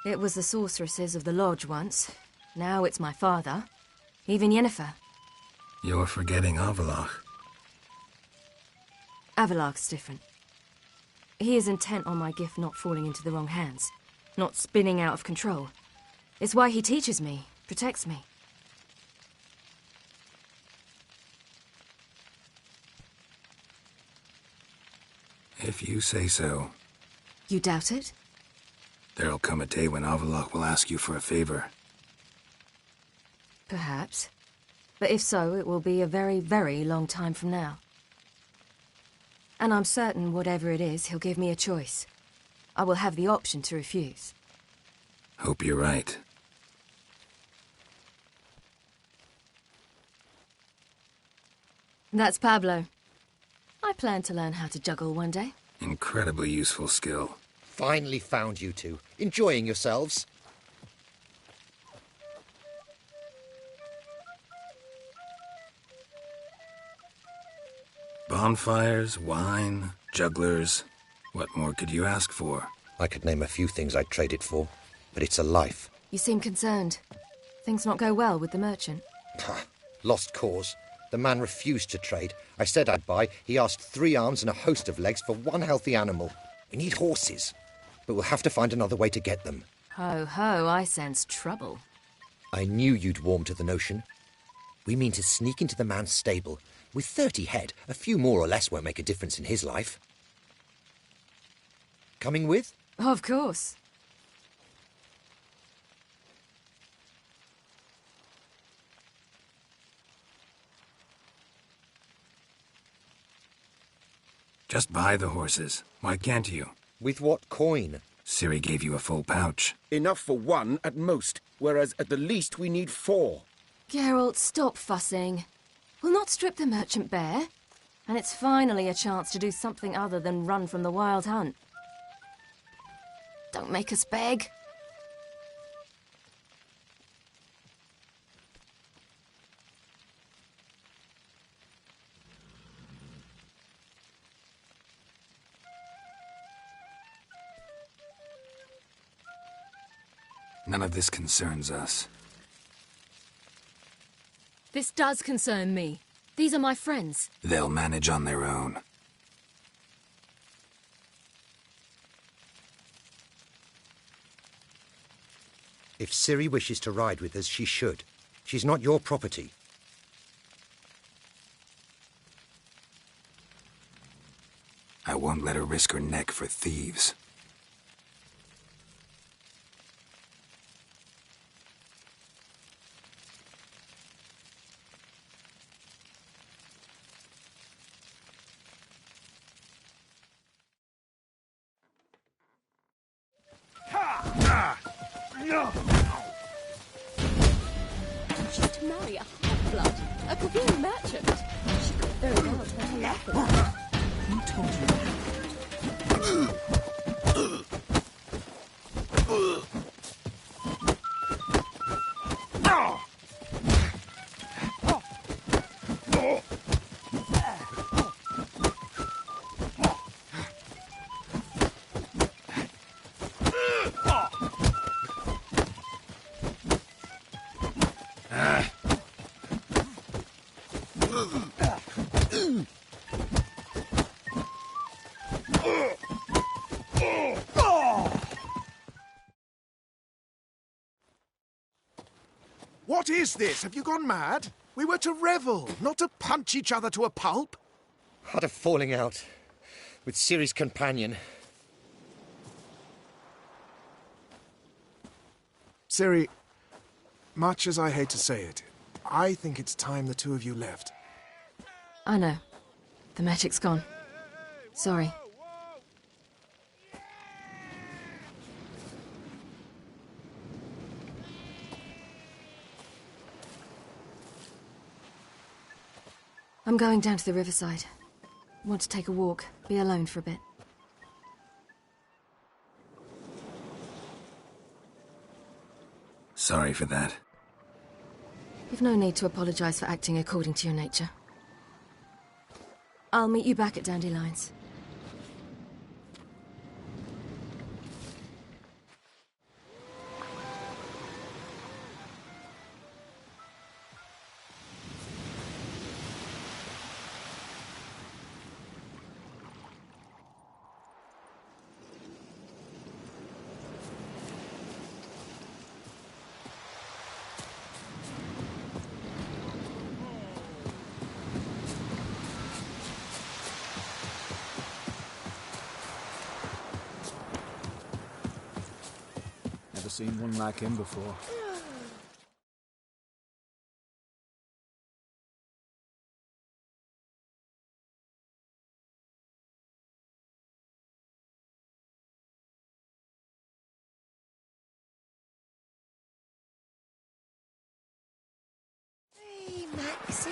It was the sorceresses of the lodge once. Now it's my father. Even Yennefer. You're forgetting Avallac'h. Avallac'h's different. He is intent on my gift not falling into the wrong hands. Not spinning out of control. It's why he teaches me, protects me. If you say so. You doubt it? There'll come a day when Avallac'h will ask you for a favor. Perhaps. But if so, it will be a very, very long time from now. And I'm certain whatever it is, he'll give me a choice. I will have the option to refuse. Hope you're right. That's Pablo. I plan to learn how to juggle one day. Incredibly useful skill. Finally found you two. Enjoying yourselves? Bonfires, wine, jugglers. What more could you ask for? I could name a few things I'd trade it for, but it's a life. You seem concerned. Things not go well with the merchant. Lost cause. The man refused to trade. I said I'd buy. He asked 3 arms and a host of legs for 1 healthy animal. We need horses, but we'll have to find another way to get them. Ho ho, I sense trouble. I knew you'd warm to the notion. We mean to sneak into the man's stable. With 30 head, a few more or less won't make a difference in his life. Coming with? Of course. Just buy the horses. Why can't you? With what coin? Ciri gave you a full pouch. Enough for 1 at most, whereas at the least we need 4. Geralt, stop fussing. We'll not strip the merchant bare. And it's finally a chance to do something other than run from the wild hunt. Don't make us beg. None of this concerns us. This does concern me. These are my friends. They'll manage on their own. If Ciri wishes to ride with us, she should. She's not your property. I won't let her risk her neck for thieves. She's to marry a half-blood, a Queen merchant. She could very well turn her luck around. Who told you that? What is this? Have you gone mad? We were to revel, not to punch each other to a pulp. Had a falling out with Ciri's companion. Ciri, much as I hate to say it, I think it's time the two of you left. I know. The magic's gone. Sorry. I'm going down to the riverside. Want to take a walk, be alone for a bit. Sorry for that. You've no need to apologize for acting according to your nature. I'll meet you back at Dandelions. Never seen one like him before. Hey, Maxie.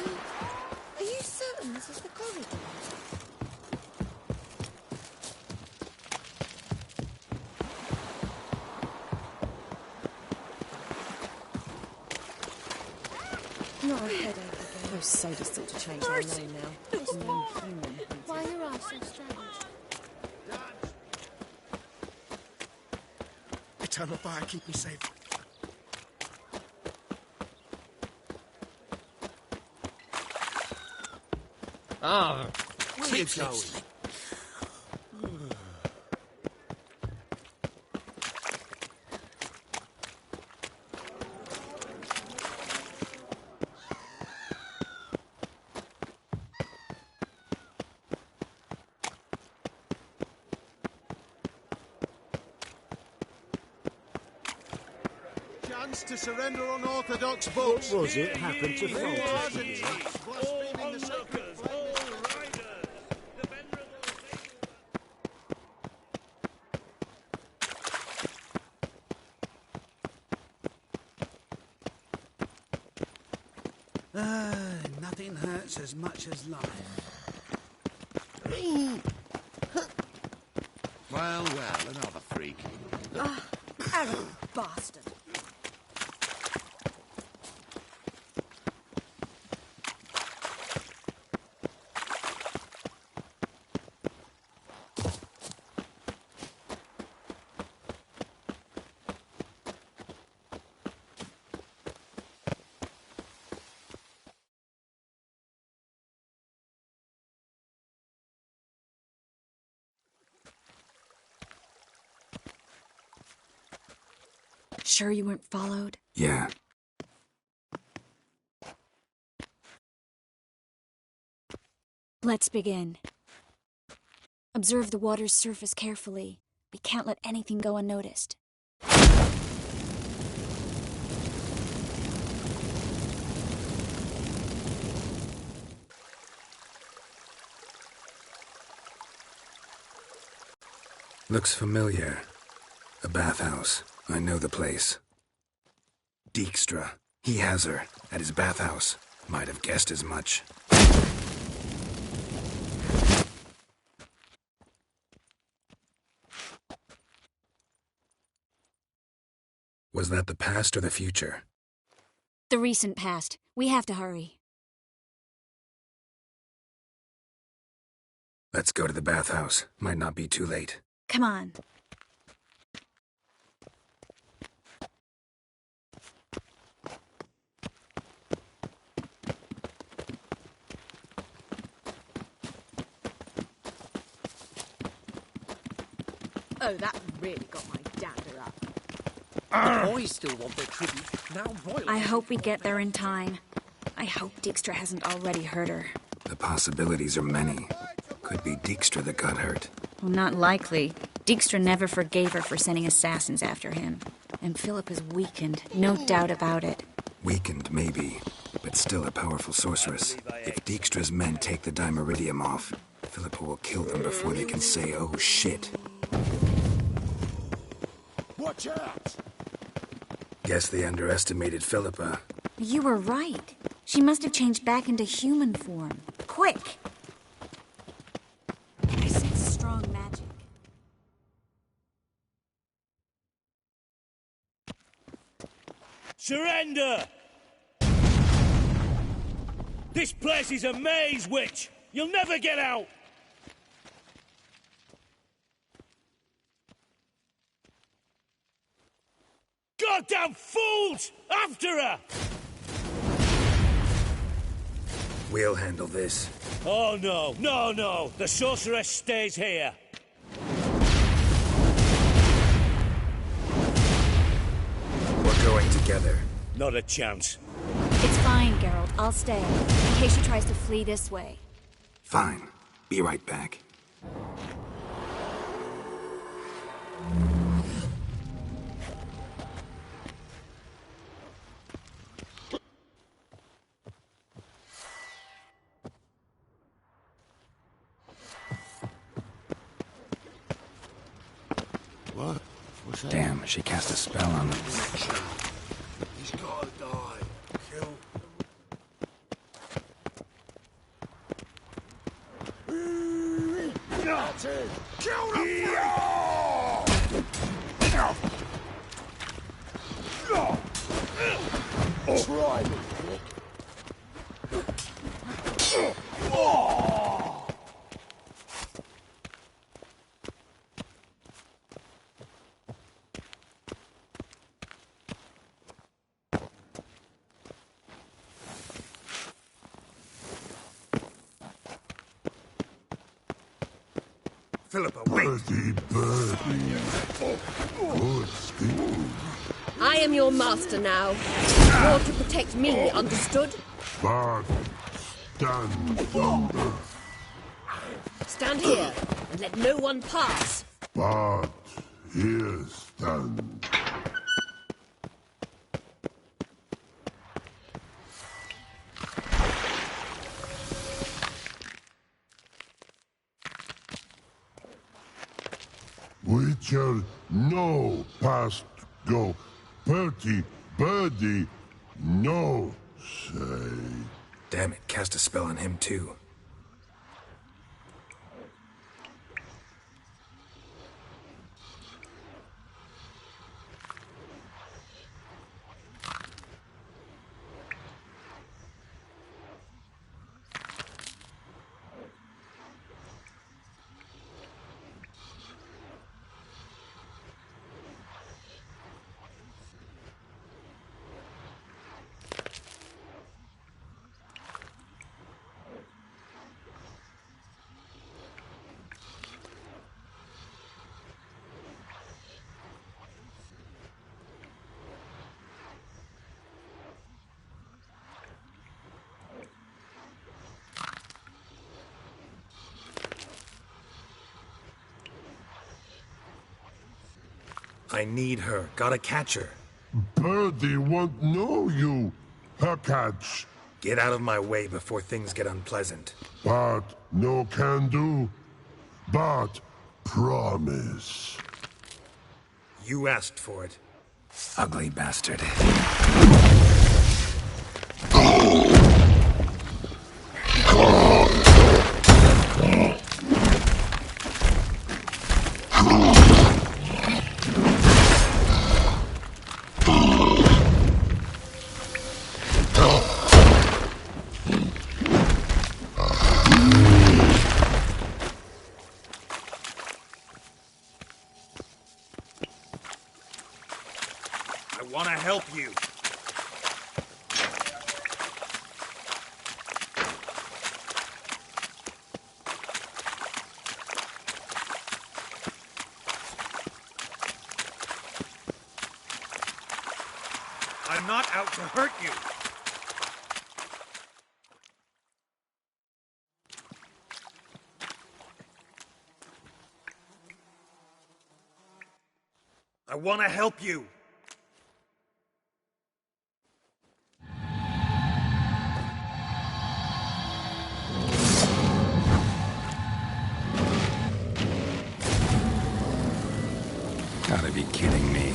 Are you certain this is the corridor? Not a headache again. Those sodas thought to change their name now. Why are your eyes so strange? Eternal fire, keep me safe. Ah, where are you going? Chance to surrender unorthodox books. What was it happened to Fulton? Blaspheming the sacred flame. Nothing hurts as much as life. Well, another freak. Arrogant bastard. Sure you weren't followed? Yeah. Let's begin. Observe the water's surface carefully. We can't let anything go unnoticed. Looks familiar. A bathhouse. I know the place. Dijkstra. He has her. At his bathhouse. Might have guessed as much. Was that the past or the future? The recent past. We have to hurry. Let's go to the bathhouse. Might not be too late. Come on. Oh, that really got my dander up. The boys still want their tribute. Now royal. I hope we get there in time. I hope Dijkstra hasn't already hurt her. The possibilities are many. Could be Dijkstra that got hurt. Well, not likely. Dijkstra never forgave her for sending assassins after him. And Philip is weakened, no doubt about it. Weakened, maybe, but still a powerful sorceress. If Dijkstra's men take the Dimeridium off, Philippa will kill them before they can say, oh shit. Watch out! Guess they underestimated Philippa. You were right. She must have changed back into human form. Quick! I sense strong magic. Surrender! This place is a maze, witch! You'll never get out! Goddamn fools! After her! We'll handle this. Oh no, no, no! The sorceress stays here! We're going together. Not a chance. It's fine, Geralt. I'll stay, in case she tries to flee this way. Fine. Be right back. Damn, she cast a spell on them. He's gotta die. Kill. That's it. Kill the Try me, prick. Philippa, wait! Birdie. Good speaking. I am your master now. You're to protect me, understood? But stand yonder. Stand here and let no one pass. But here stand. Witcher, no past go. Bertie, birdie, no say. Damn it, cast a spell on him too. I need her. Gotta catch her. Birdie won't know you. Her catch. Get out of my way before things get unpleasant. But no can do. But promise. You asked for it. Ugly bastard. I want to help you. I'm not out to hurt you. I want to help you. Gotta be kidding me.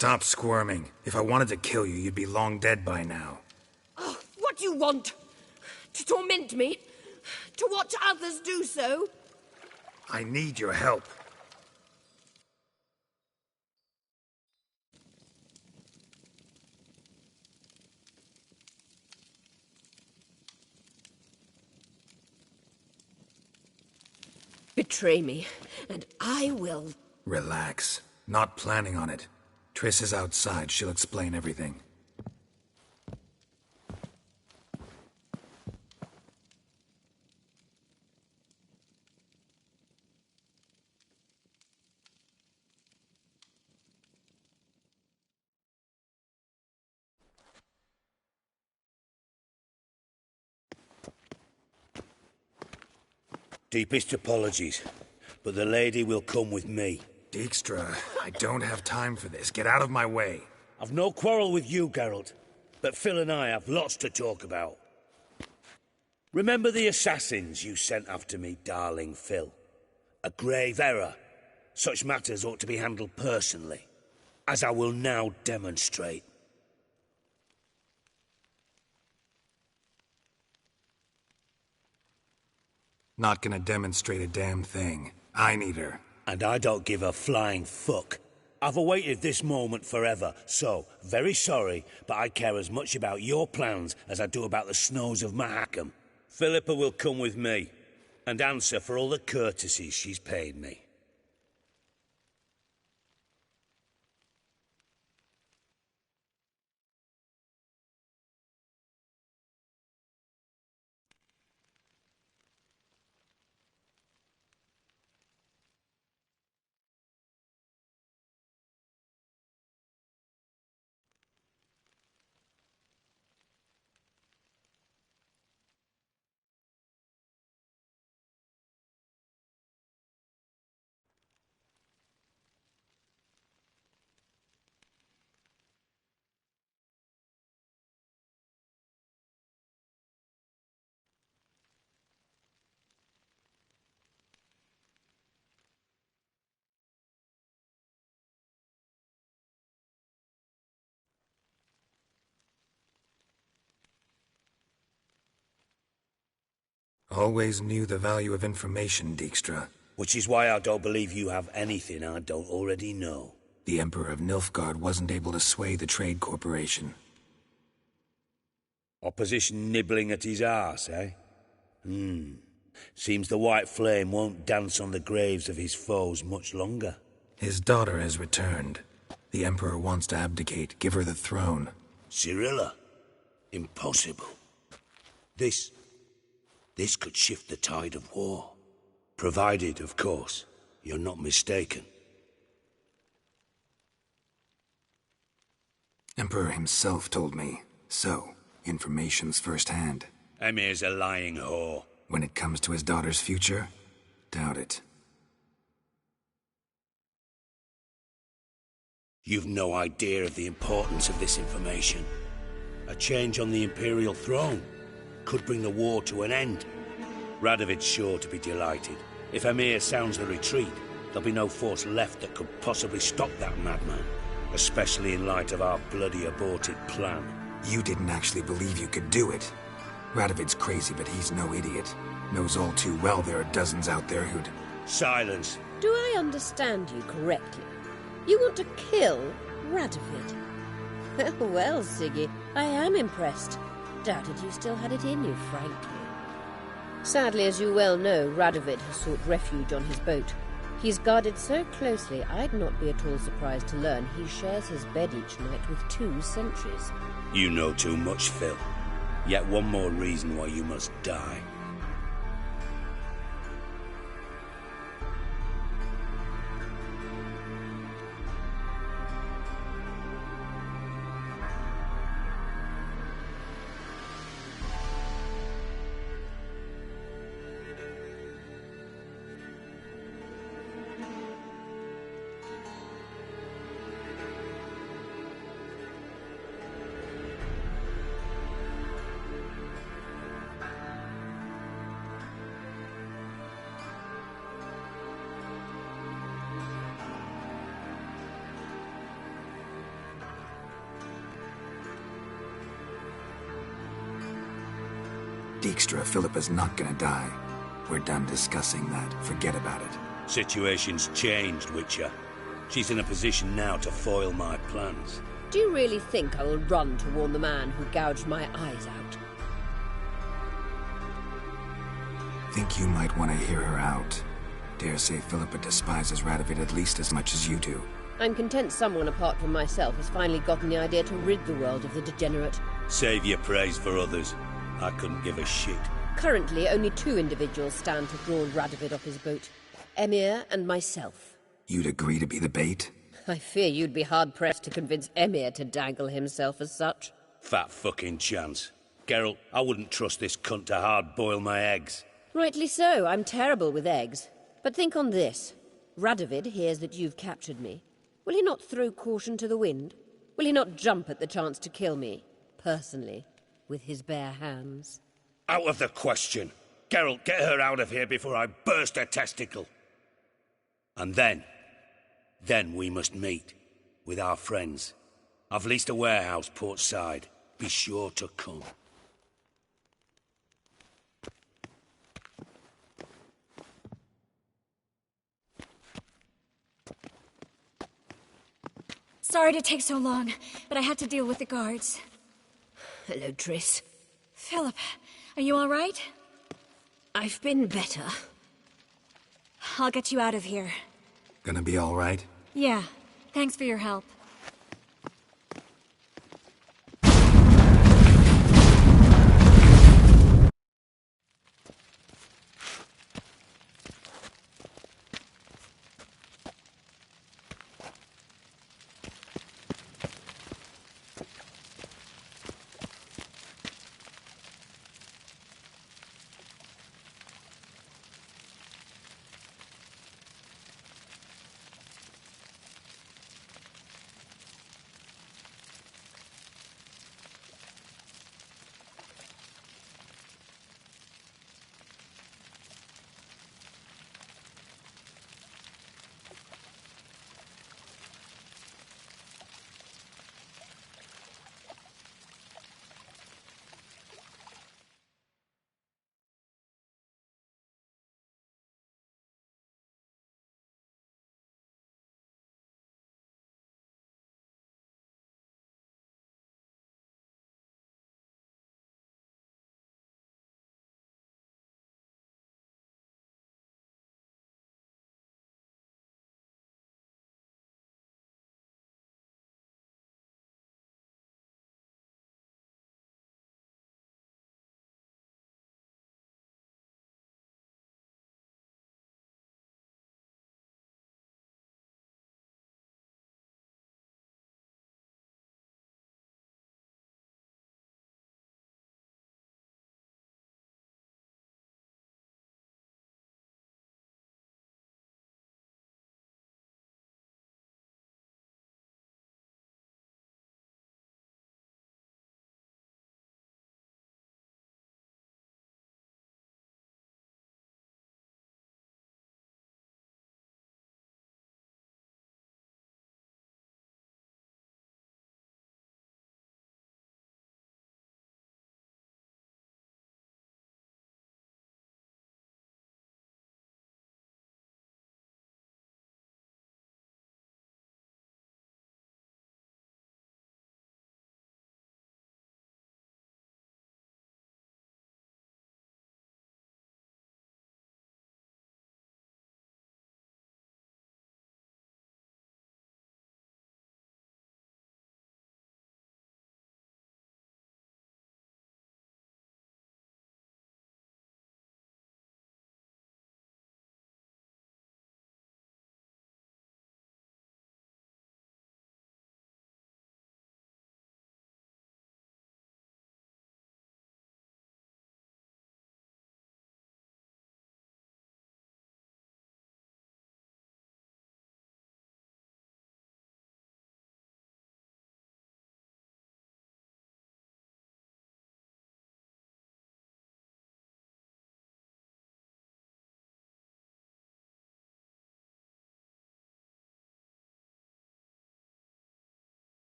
Stop squirming. If I wanted to kill you, you'd be long dead by now. Oh, what do you want? To torment me? To watch others do so? I need your help. Betray me, and I will... Relax. Not planning on it. Triss is outside. She'll explain everything. Deepest apologies, but the lady will come with me. Dijkstra, I don't have time for this. Get out of my way. I've no quarrel with you, Geralt, but Phil and I have lots to talk about. Remember the assassins you sent after me, darling Phil? A grave error. Such matters ought to be handled personally, as I will now demonstrate. Not gonna demonstrate a damn thing. I need her. And I don't give a flying fuck. I've awaited this moment forever, so, very sorry, but I care as much about your plans as I do about the snows of Mahakam. Philippa will come with me, and answer for all the courtesies she's paid me. Always knew the value of information, Dijkstra. Which is why I don't believe you have anything I don't already know. The Emperor of Nilfgaard wasn't able to sway the Trade Corporation. Opposition nibbling at his arse, eh? Seems the White Flame won't dance on the graves of his foes much longer. His daughter has returned. The Emperor wants to abdicate, give her the throne. Cyrilla? Impossible. This could shift the tide of war. Provided, of course, you're not mistaken. Emperor himself told me. So, information's first-hand. Emir's a lying whore. When it comes to his daughter's future, doubt it. You've no idea of the importance of this information. A change on the Imperial throne could bring the war to an end. Radovid's sure to be delighted. If Emir sounds the retreat, there'll be no force left that could possibly stop that madman. Especially in light of our bloody aborted plan. You didn't actually believe you could do it. Radovid's crazy, but he's no idiot. Knows all too well there are dozens out there who'd... Silence. Do I understand you correctly? You want to kill Radovid? Well, Siggy, I am impressed. Doubted you still had it in you, frankly. Sadly, as you well know, Radovid has sought refuge on his boat. He's guarded so closely, I'd not be at all surprised to learn he shares his bed each night with 2 sentries. You know too much, Phil. Yet one more reason why you must die. Dijkstra, Philippa's not gonna die. We're done discussing that. Forget about it. Situation's changed, Witcher. She's in a position now to foil my plans. Do you really think I will run to warn the man who gouged my eyes out? Think you might want to hear her out. Dare say Philippa despises Radovid at least as much as you do. I'm content someone apart from myself has finally gotten the idea to rid the world of the degenerate. Save your praise for others. I couldn't give a shit. Currently, only 2 individuals stand to draw Radovid off his boat. Emir and myself. You'd agree to be the bait? I fear you'd be hard-pressed to convince Emir to dangle himself as such. Fat fucking chance. Geralt, I wouldn't trust this cunt to hard-boil my eggs. Rightly so. I'm terrible with eggs. But think on this. Radovid hears that you've captured me. Will he not throw caution to the wind? Will he not jump at the chance to kill me, personally, with his bare hands? Out of the question. Geralt, get her out of here before I burst her testicle. And then we must meet, with our friends. I've leased a warehouse port side. Be sure to come. Sorry to take so long, but I had to deal with the guards. Hello, Triss. Philip, are you all right? I've been better. I'll get you out of here. Gonna be all right? Yeah, thanks for your help.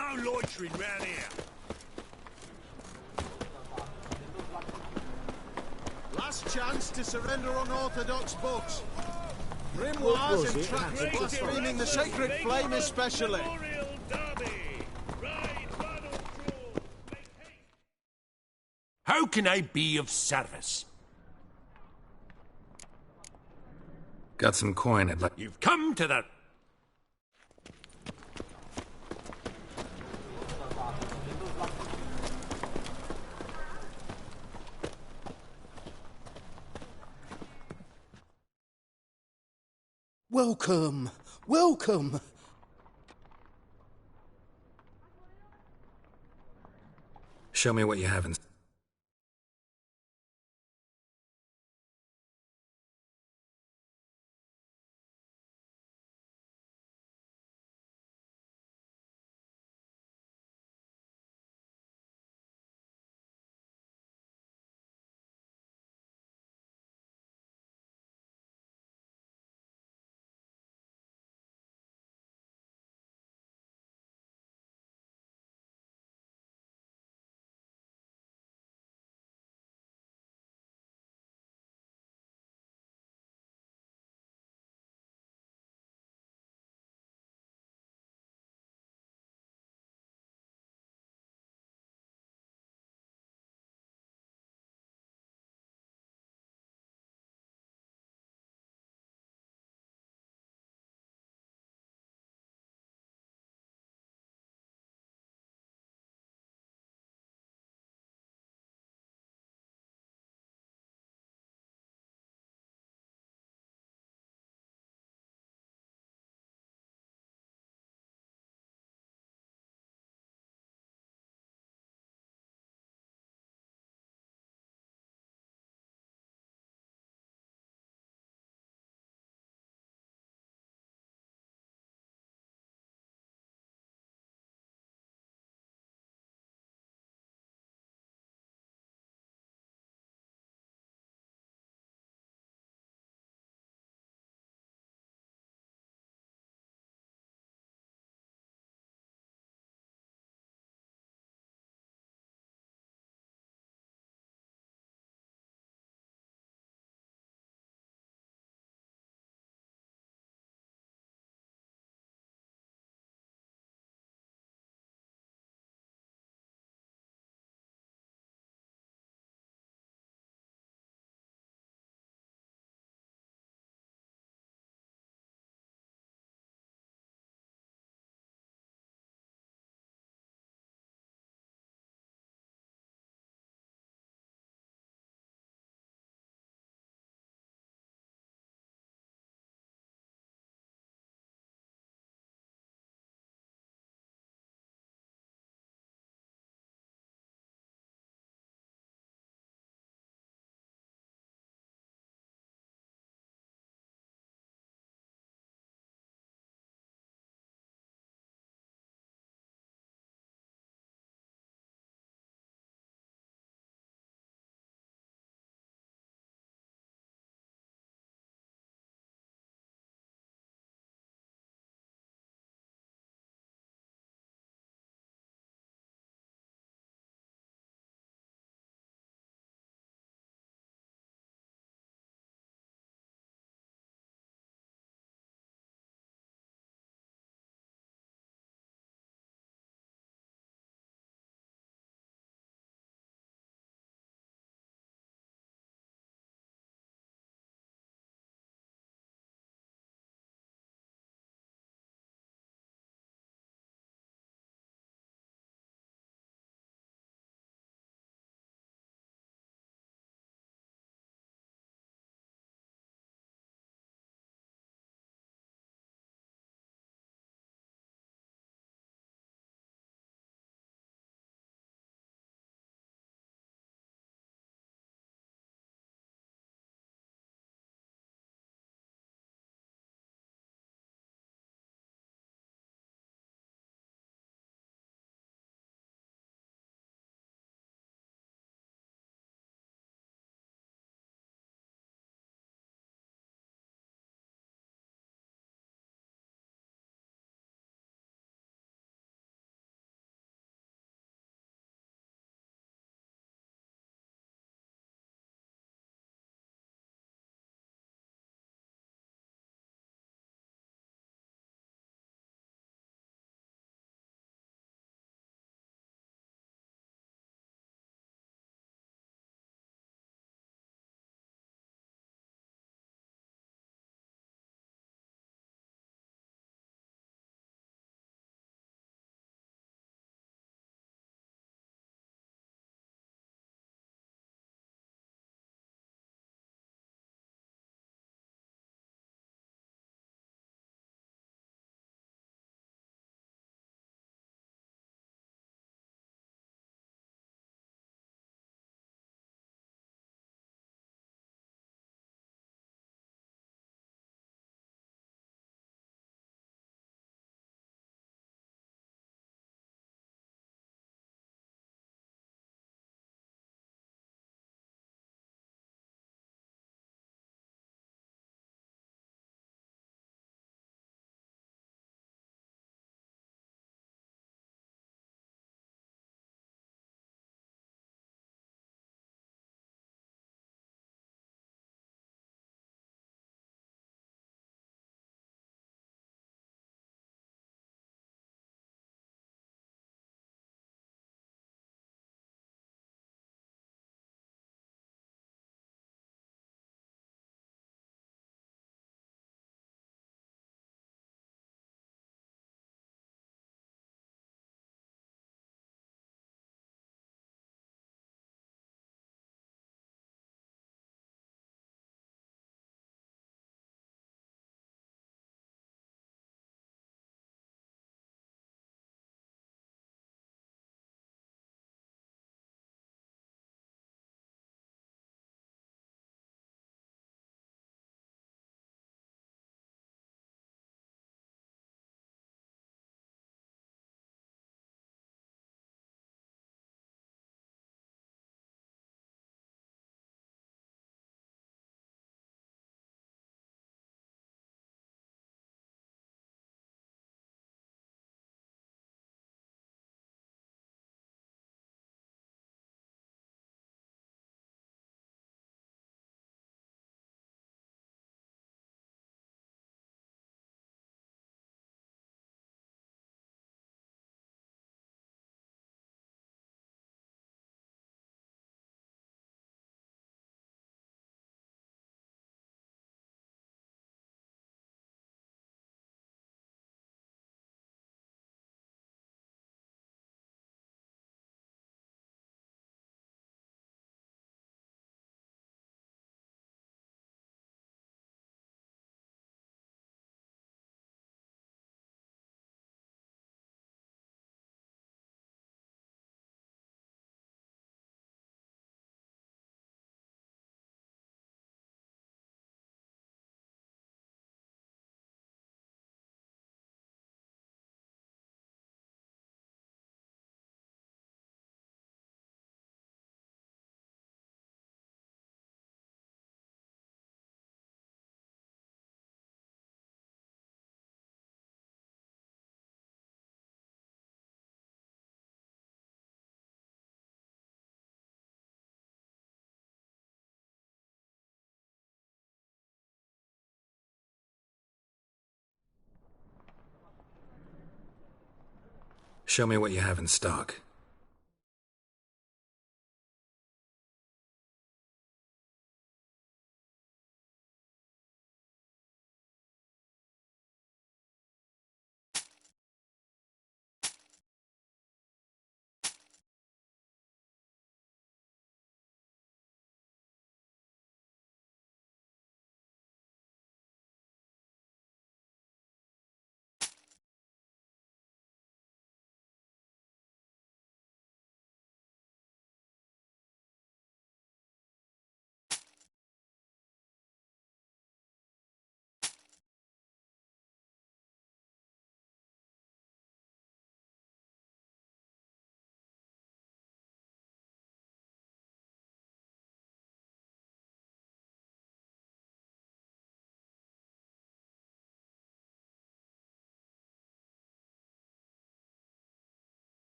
No loitering round here. Last chance to surrender unorthodox books. Grimoires and tracts blaspheming the sacred flame especially. How can I be of service? Got some coin I'd like... You've come to the... Welcome, welcome. Show me what you have in... Show me what you have in stock.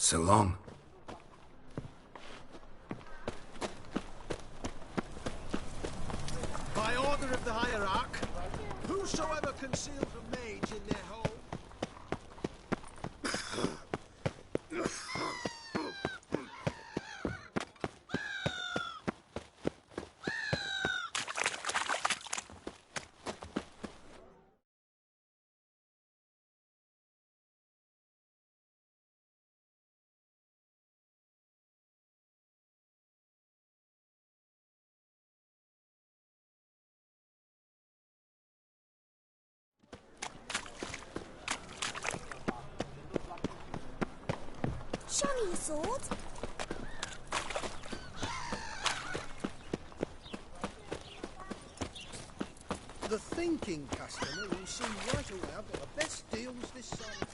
So long. By order of the hierarch, whosoever conceals a mage in their home... Show me your sword. The thinking customer will see right away I've got the best deals this side.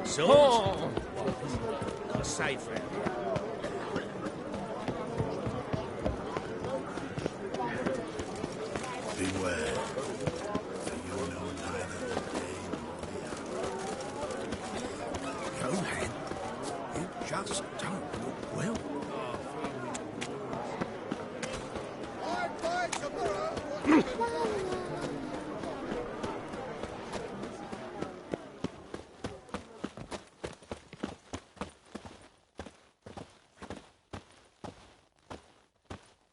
Swords? Not safe round Beware, for you know neither the day nor the hour. Conan, you just don't look well.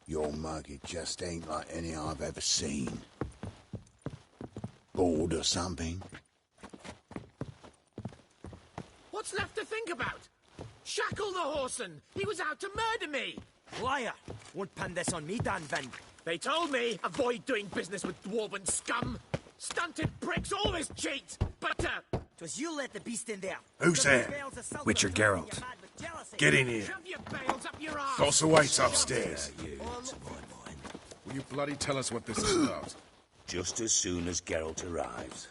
Your mug, it just ain't like any I've ever seen. Bored or something? What's left to think about? Shackle the whoreson! He was out to murder me! Liar! Won't pin this on me, Dan Vin. They told me, avoid doing business with dwarven scum! Stunted pricks always cheat! But, 'Twas you let the beast in there. Who's there? Witcher Geralt. Get in here. shove your bales up your arse! Toss awaits upstairs. Will you bloody tell us what this is about? Just as soon as Geralt arrives.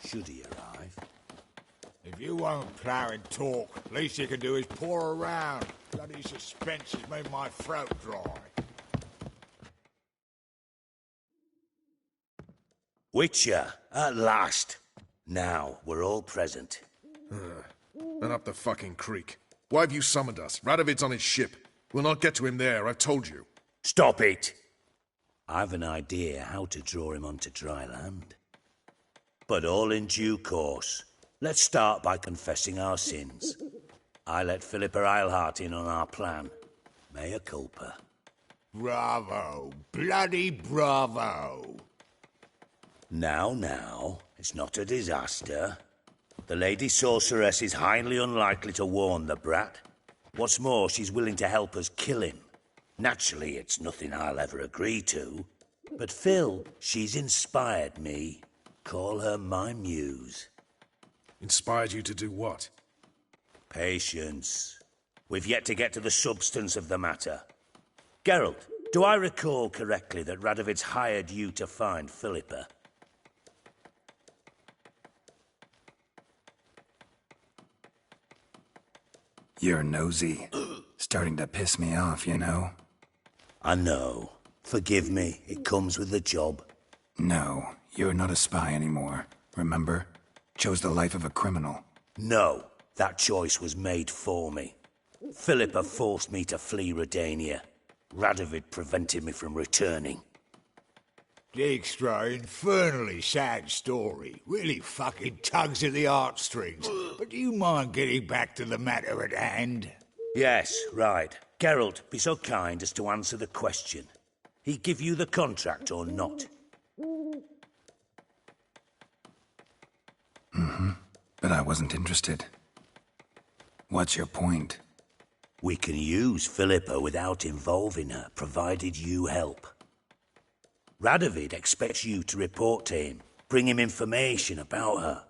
Should he arrive? If you won't plough and talk, least you can do is pour around. Bloody suspense has made my throat dry. Witcher, at last. Now, we're all present. And up the fucking creek. Why have you summoned us? Radovid's on his ship. We'll not get to him there, I've told you. Stop it! I've an idea how to draw him onto dry land. But all in due course. Let's start by confessing our sins. I let Philippa Eilhart in on our plan. Mea culpa. Bravo. Bloody bravo. Now, it's not a disaster. The Lady Sorceress is highly unlikely to warn the brat. What's more, she's willing to help us kill him. Naturally, it's nothing I'll ever agree to. But Phil, she's inspired me. Call her my muse. Inspired you to do what? Patience. We've yet to get to the substance of the matter. Geralt, do I recall correctly that Radovid's hired you to find Philippa? You're nosy. Starting to piss me off, you know? I know. Forgive me, it comes with the job. No, you're not a spy anymore. Remember? Chose the life of a criminal. No, that choice was made for me. Philippa forced me to flee Redania. Radovid prevented me from returning. Dijkstra, infernally sad story. Really fucking tugs at the heartstrings. But do you mind getting back to the matter at hand? Yes, right. Geralt, be so kind as to answer the question. He give you the contract or not? But I wasn't interested. What's your point? We can use Philippa without involving her, provided you help. Radovid expects you to report to him, bring him information about her.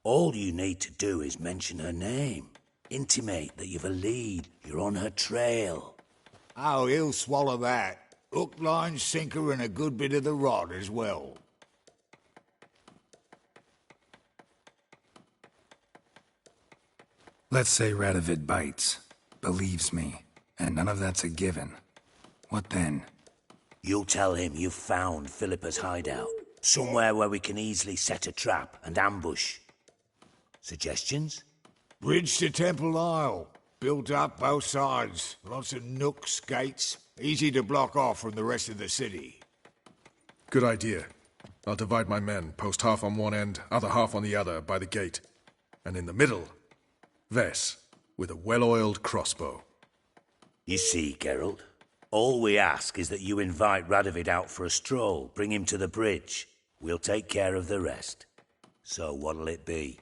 All you need to do is mention her name. Intimate that you've a lead. You're on her trail. Oh, he'll swallow that. Hook, line, sinker, and a good bit of the rod as well. Let's say Radovid bites, believes me, and none of that's a given. What then? You'll tell him you've found Philippa's hideout. Somewhere where we can easily set a trap and ambush. Suggestions? Bridge to Temple Isle. Built up both sides. Lots of nooks, gates. Easy to block off from the rest of the city. Good idea. I'll divide my men, post half on one end, other half on the other, by the gate. And in the middle, Vess, with a well-oiled crossbow. You see, Geralt, all we ask is that you invite Radovid out for a stroll, bring him to the bridge. We'll take care of the rest. So what'll it be?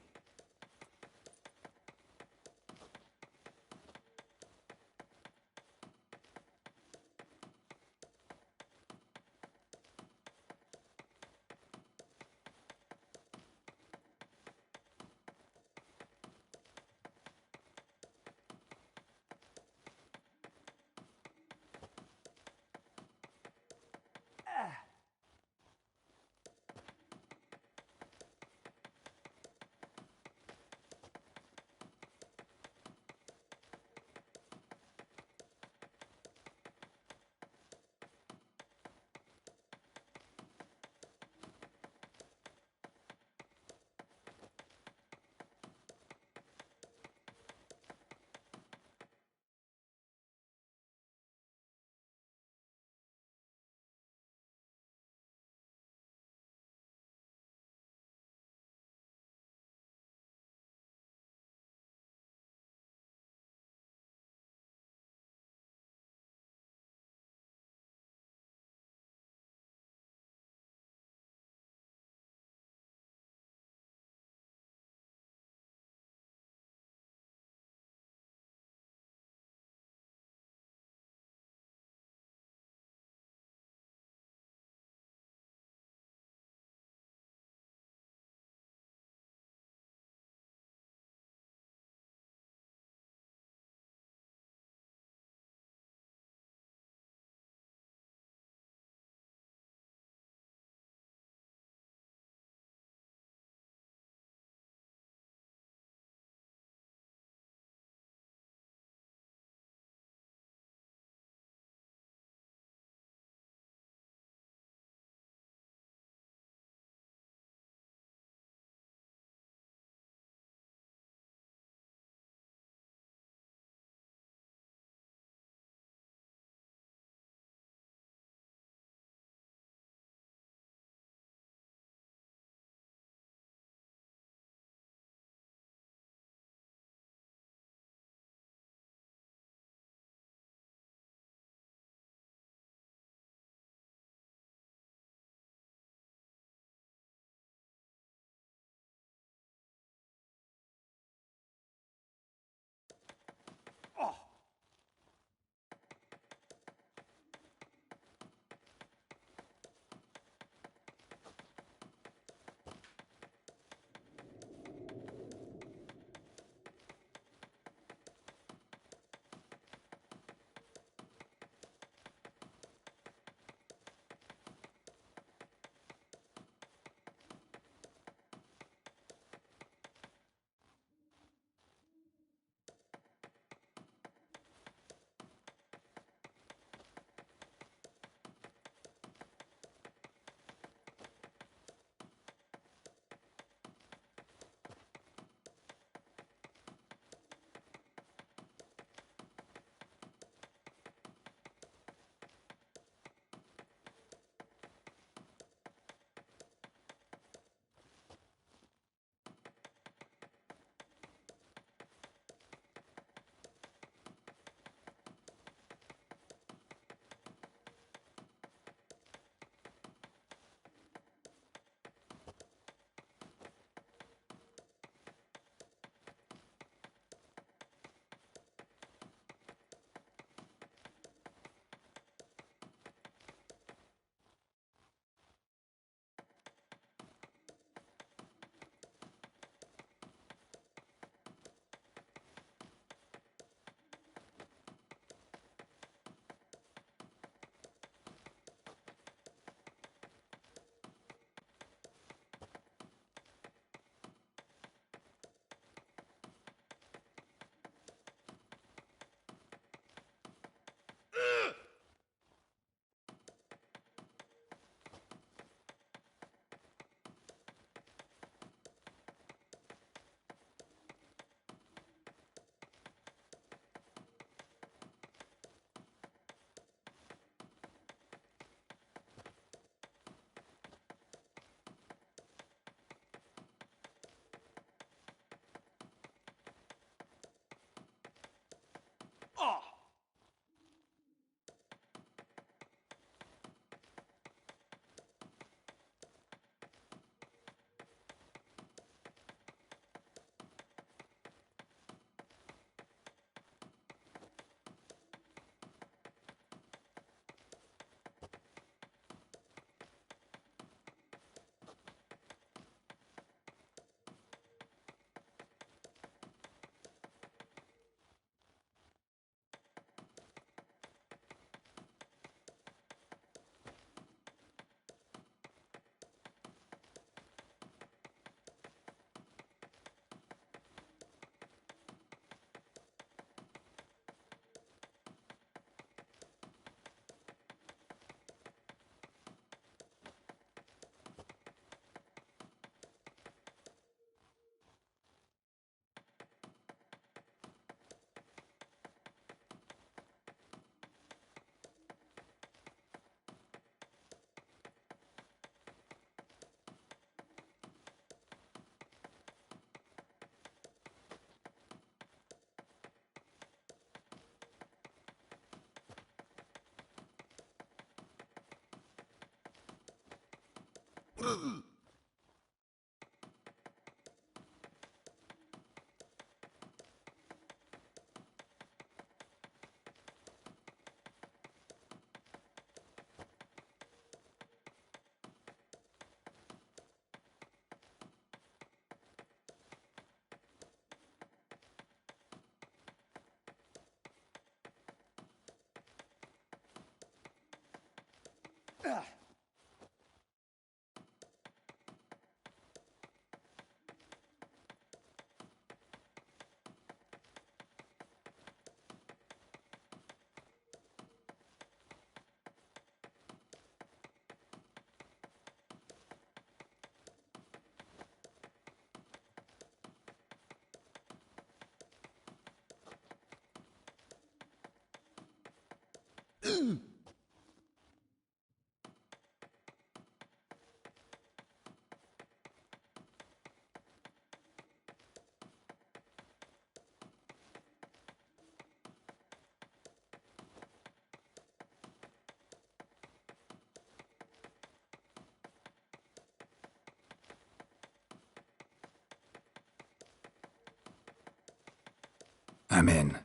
I'm in.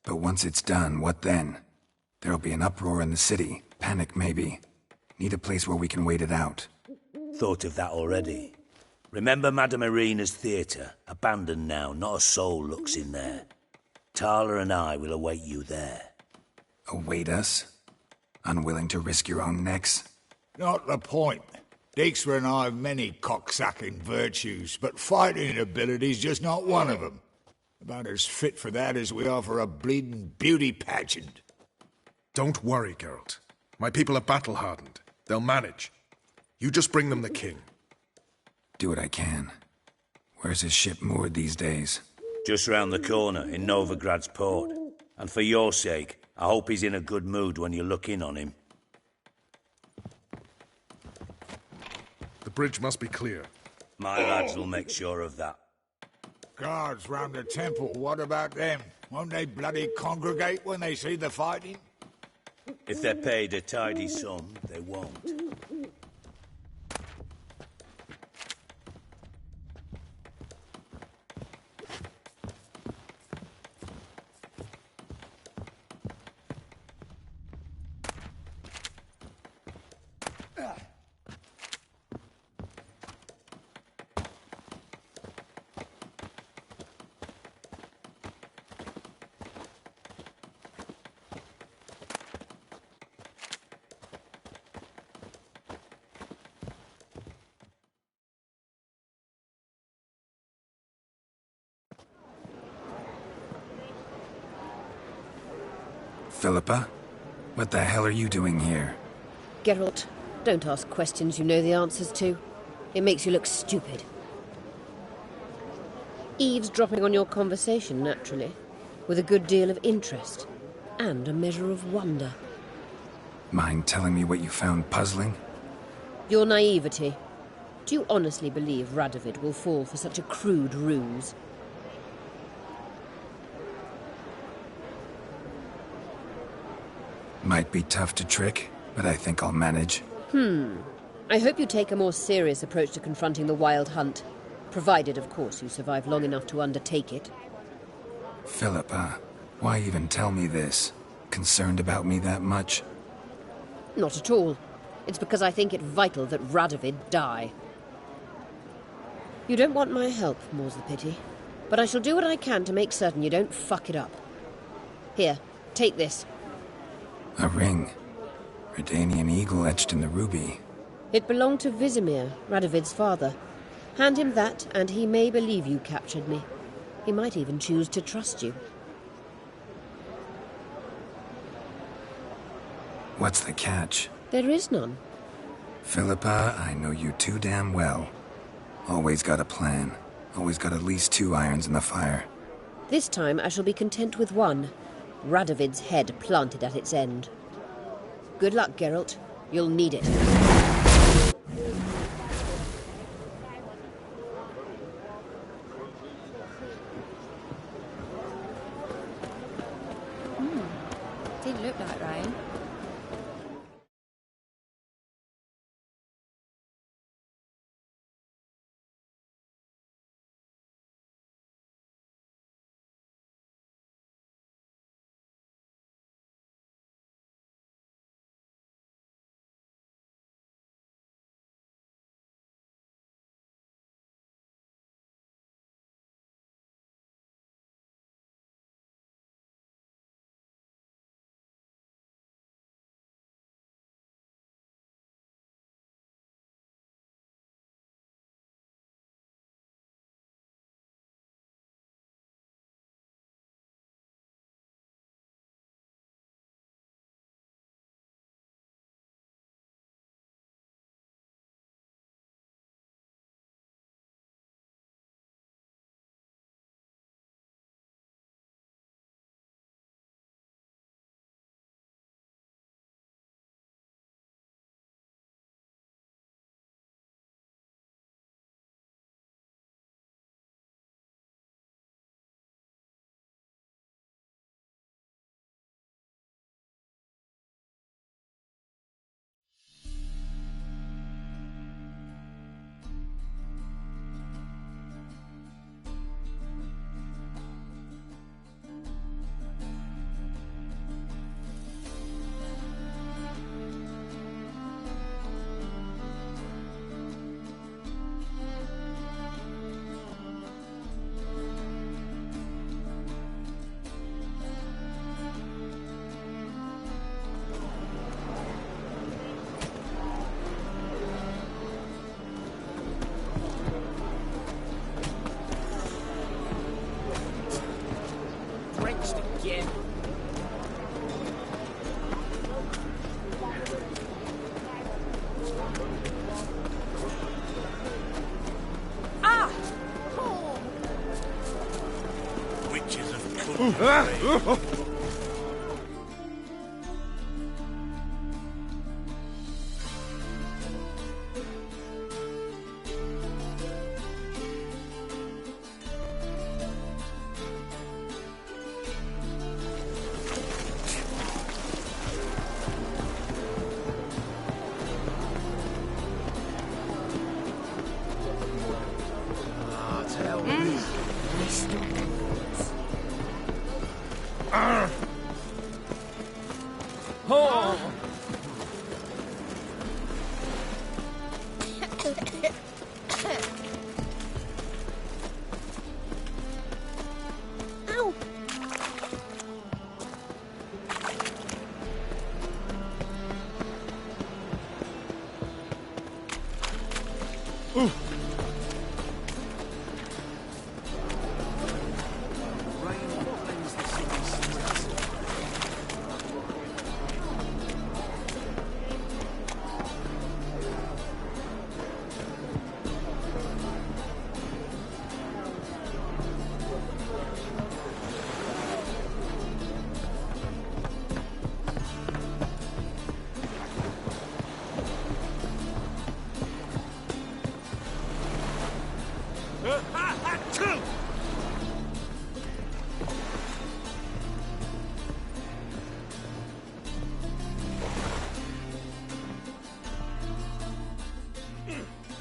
But once it's done, what then? There'll be an uproar in the city. Panic, maybe. Need a place where we can wait it out. Thought of that already. Remember Madame Irina's theatre? Abandoned now, not a soul looks in there. Tala and I will await you there. Await us? Unwilling to risk your own necks? Not the point. Dijkstra and I have many cocksucking virtues, but fighting ability's just not one of them. About as fit for that as we are for a bleeding beauty pageant. Don't worry, Geralt. My people are battle-hardened. They'll manage. You just bring them the king. Do what I can. Where's his ship moored these days? Just round the corner, in Novigrad's port. And for your sake, I hope he's in a good mood when you look in on him. The bridge must be clear. My lads will make sure of that. Guards round the temple, what about them? Won't they bloody congregate when they see the fighting? If they're paid a tidy sum, they won't. Philippa? What the hell are you doing here? Geralt, don't ask questions you know the answers to. It makes you look stupid. Eavesdropping on your conversation, naturally, with a good deal of interest, and a measure of wonder. Mind telling me what you found puzzling? Your naivety. Do you honestly believe Radovid will fall for such a crude ruse? Might be tough to trick, but I think I'll manage. I hope you take a more serious approach to confronting the Wild Hunt. Provided, of course, you survive long enough to undertake it. Philippa, why even tell me this? Concerned about me that much? Not at all. It's because I think it vital that Radovid die. You don't want my help, more's the pity. But I shall do what I can to make certain you don't fuck it up. Here, take this. A ring. Redanian eagle etched in the ruby. It belonged to Vizimir, Radovid's father. Hand him that, and he may believe you captured me. He might even choose to trust you. What's the catch? There is none. Philippa, I know you too damn well. Always got a plan. Always got at least 2 irons in the fire. This time I shall be content with one. Radovid's head planted at its end. Good luck, Geralt. You'll need it. Didn't look like rain.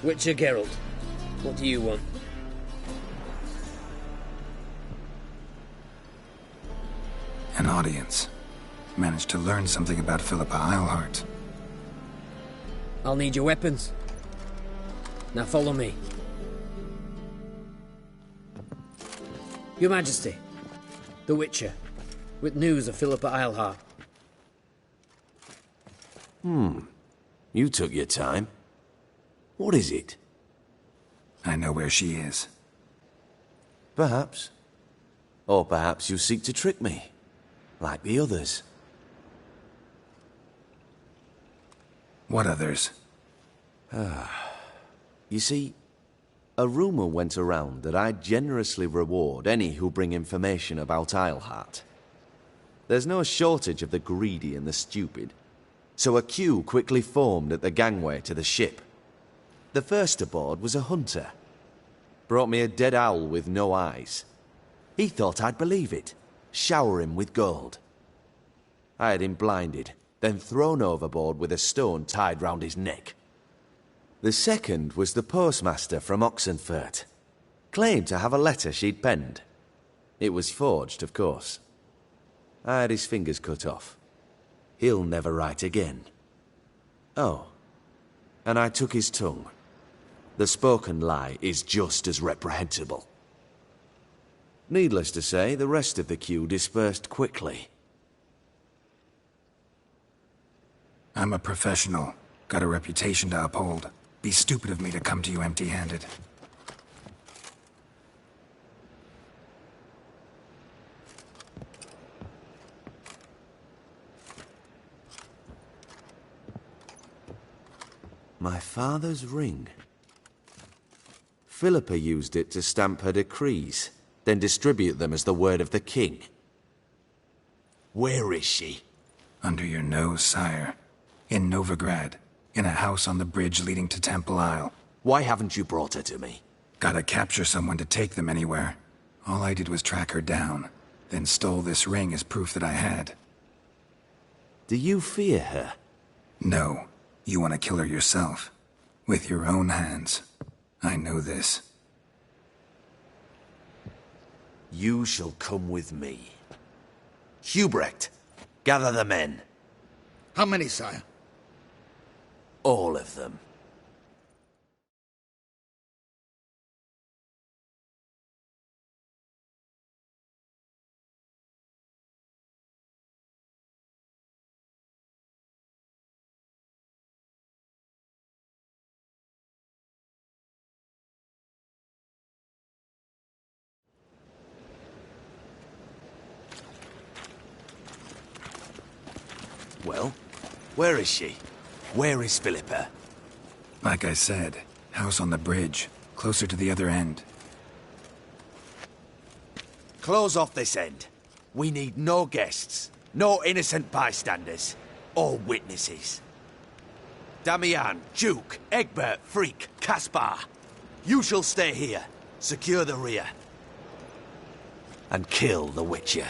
Witcher Geralt, what do you want? An audience. Managed to learn something about Philippa Eilhart. I'll need your weapons. Now follow me. Your Majesty, the Witcher, with news of Philippa Eilhart. You took your time. What is it? I know where she is. Perhaps. Or perhaps you seek to trick me, like the others. What others? You see, a rumor went around that I generously reward any who bring information about Eilhart. There's no shortage of the greedy and the stupid, so a queue quickly formed at the gangway to the ship. The first aboard was a hunter. Brought me a dead owl with no eyes. He thought I'd believe it, shower him with gold. I had him blinded, then thrown overboard with a stone tied round his neck. The second was the postmaster from Oxenfurt. Claimed to have a letter she'd penned. It was forged, of course. I had his fingers cut off. He'll never write again. Oh, and I took his tongue. The spoken lie is just as reprehensible. Needless to say, the rest of the queue dispersed quickly. I'm a professional. Got a reputation to uphold. Be stupid of me to come to you empty-handed. My father's ring. Philippa used it to stamp her decrees, then distribute them as the word of the king. Where is she? Under your nose, sire. In Novigrad. In a house on the bridge leading to Temple Isle. Why haven't you brought her to me? Gotta capture someone to take them anywhere. All I did was track her down, then stole this ring as proof that I had. Do you fear her? No. You want to kill her yourself. With your own hands. I know this. You shall come with me. Hubrecht, gather the men. How many, sire? All of them. Well, where is she? Where is Philippa? Like I said, house on the bridge, closer to the other end. Close off this end. We need no guests, no innocent bystanders, or witnesses. Damian, Duke, Egbert, Freak, Caspar. You shall stay here, secure the rear, and kill the Witcher.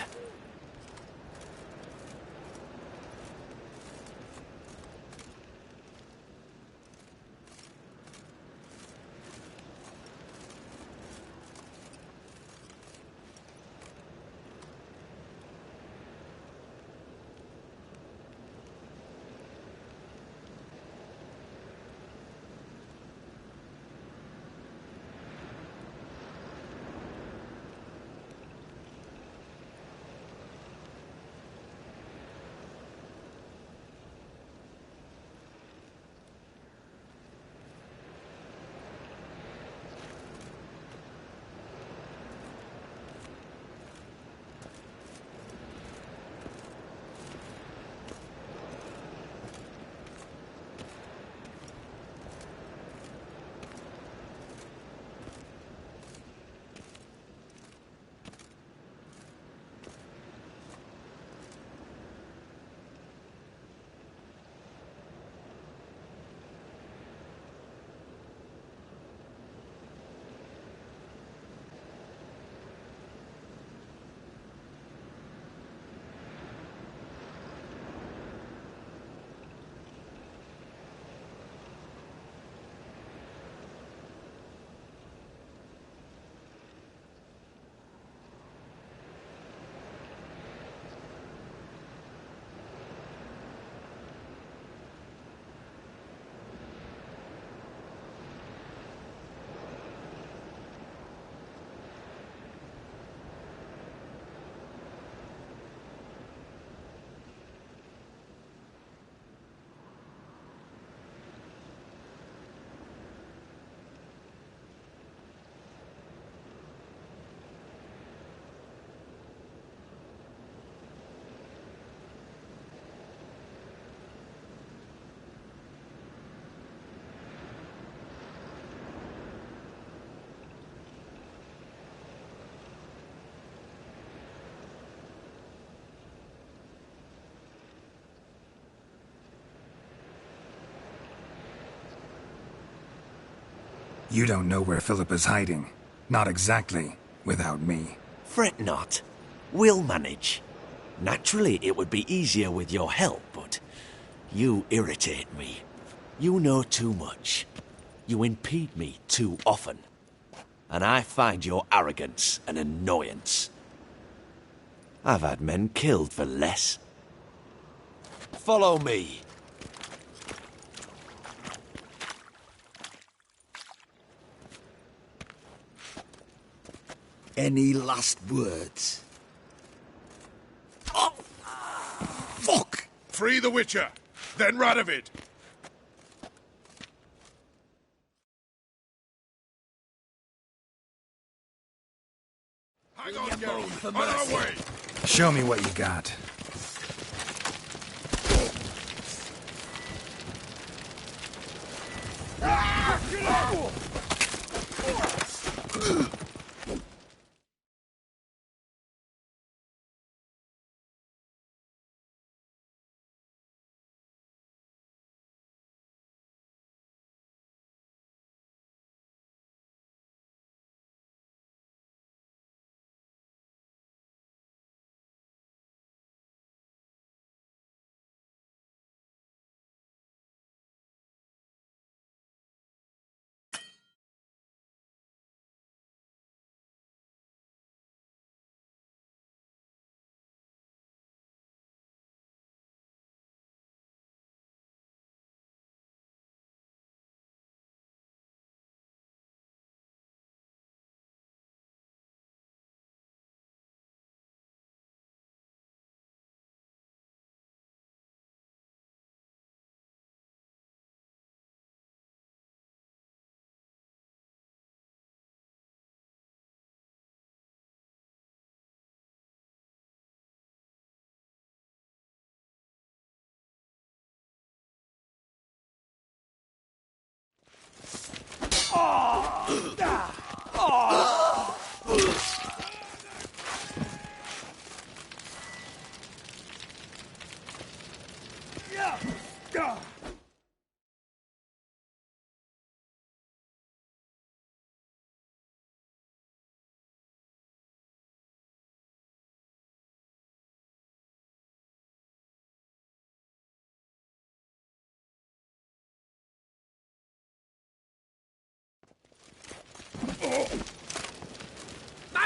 You don't know where Philip is hiding. Not exactly, without me. Fret not. We'll manage. Naturally, it would be easier with your help, but you irritate me. You know too much. You impede me too often. And I find your arrogance an annoyance. I've had men killed for less. Follow me. Any last words? Oh! Fuck! Free the Witcher, then Radovid. Hang on, Geralt. On our way. Show me what you got.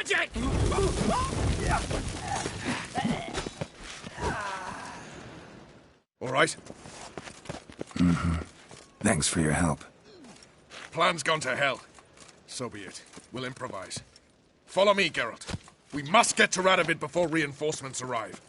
magic! All right? Thanks for your help. Plan's gone to hell. So be it. We'll improvise. Follow me, Geralt. We must get to Radovid before reinforcements arrive.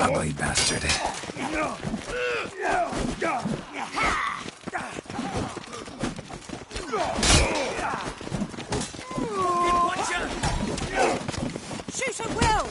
Ugly bastard. Shoot at will!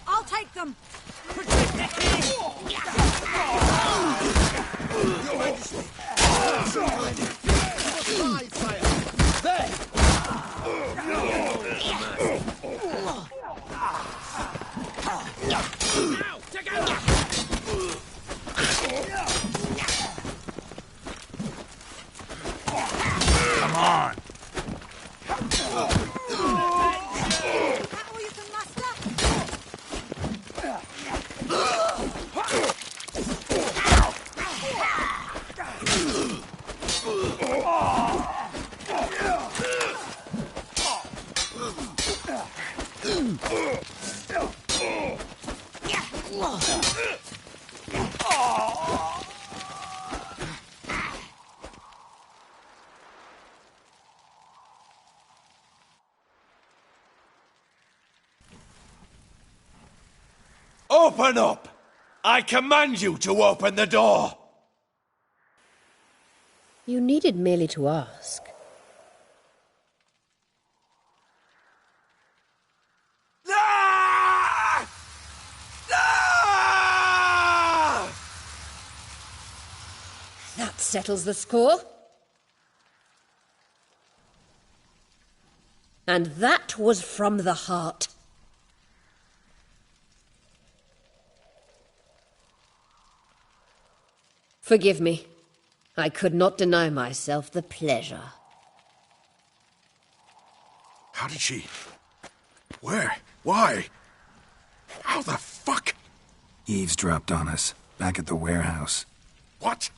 I'll take them! Come on! Open up! I command you to open the door! You needed merely to ask. Ah! Ah! That settles the score. And that was from the heart. Forgive me. I could not deny myself the pleasure. How did she... Where? Why? How the fuck? Eavesdropped on us, back at the warehouse. What?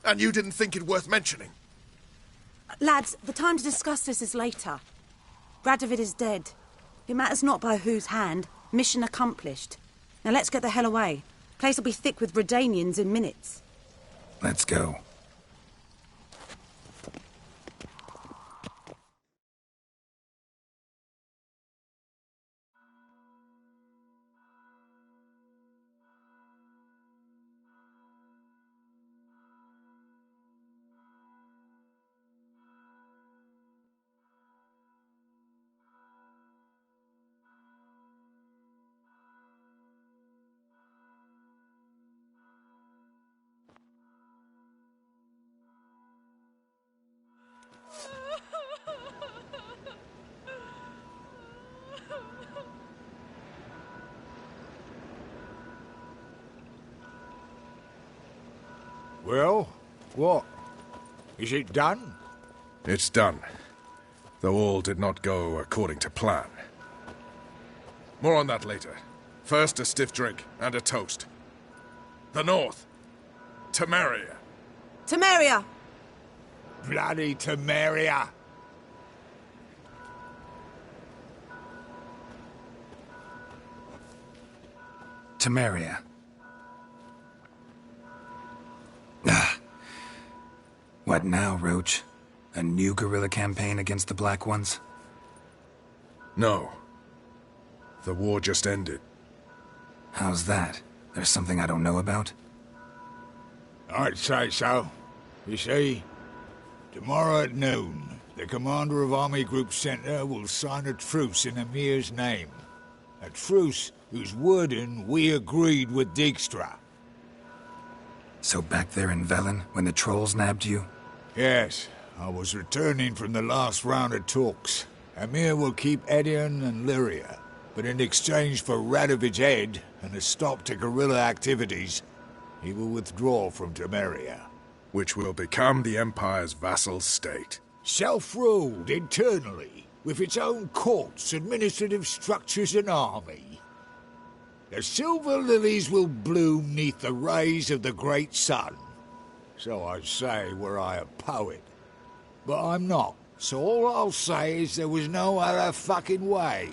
And you didn't think it worth mentioning? Lads, the time to discuss this is later. Radovid is dead. It matters not by whose hand. Mission accomplished. Now let's get the hell away. Place will be thick with Redanians in minutes. Let's go. Well, what? Is it done? It's done. Though all did not go according to plan. More on that later. First, a stiff drink and a toast. The North. Temeria. Temeria! Bloody Temeria! Temeria. What now, Roach? A new guerrilla campaign against the Black Ones? No. The war just ended. How's that? There's something I don't know about? I'd say so. You see, tomorrow at noon, the commander of Army Group Center will sign a truce in Emir's name. A truce whose wording we agreed with Dijkstra. So back there in Velen, when the trolls nabbed you? Yes, I was returning from the last round of talks. Emir will keep Edion and Lyria, but in exchange for Radovid's head and a stop to guerrilla activities, he will withdraw from Temeria. Which will become the Empire's vassal state. Self-ruled internally, with its own courts, administrative structures and army. The silver lilies will bloom neath the rays of the great sun. So I say were I a poet. But I'm not, so all I'll say is there was no other fucking way.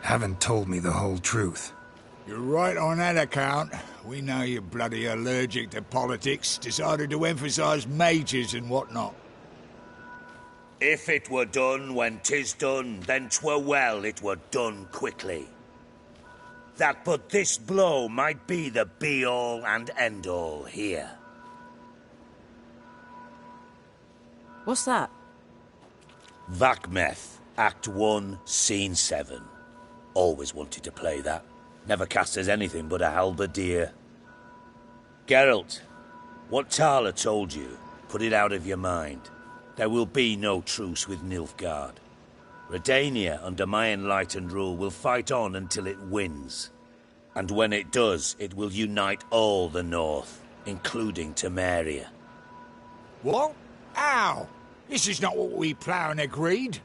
Haven't told me the whole truth. You're right on that account. We know you're bloody allergic to politics, decided to emphasize majors and whatnot. If it were done when 'tis done, then 'twere well it were done quickly. That but this blow might be the be-all and end-all here. What's that? Vakmeth, Act 1, Scene 7. Always wanted to play that. Never cast as anything but a halberdier. Geralt, what Tala told you, put it out of your mind. There will be no truce with Nilfgaard. Redania, under my enlightened rule, will fight on until it wins. And when it does, it will unite all the North, including Temeria. What? How? This is not what we planned and agreed.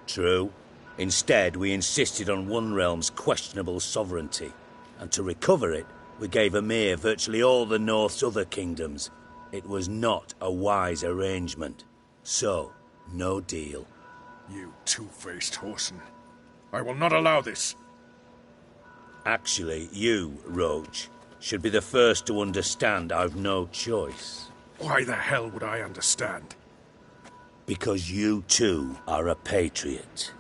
True. Instead, we insisted on one realm's questionable sovereignty, and to recover it, we gave Emir virtually all the North's other kingdoms. It was not a wise arrangement. So, no deal. You two-faced whoreson. I will not allow this. Actually, you, Roach, should be the first to understand I've no choice. Why the hell would I understand? Because you, too, are a patriot.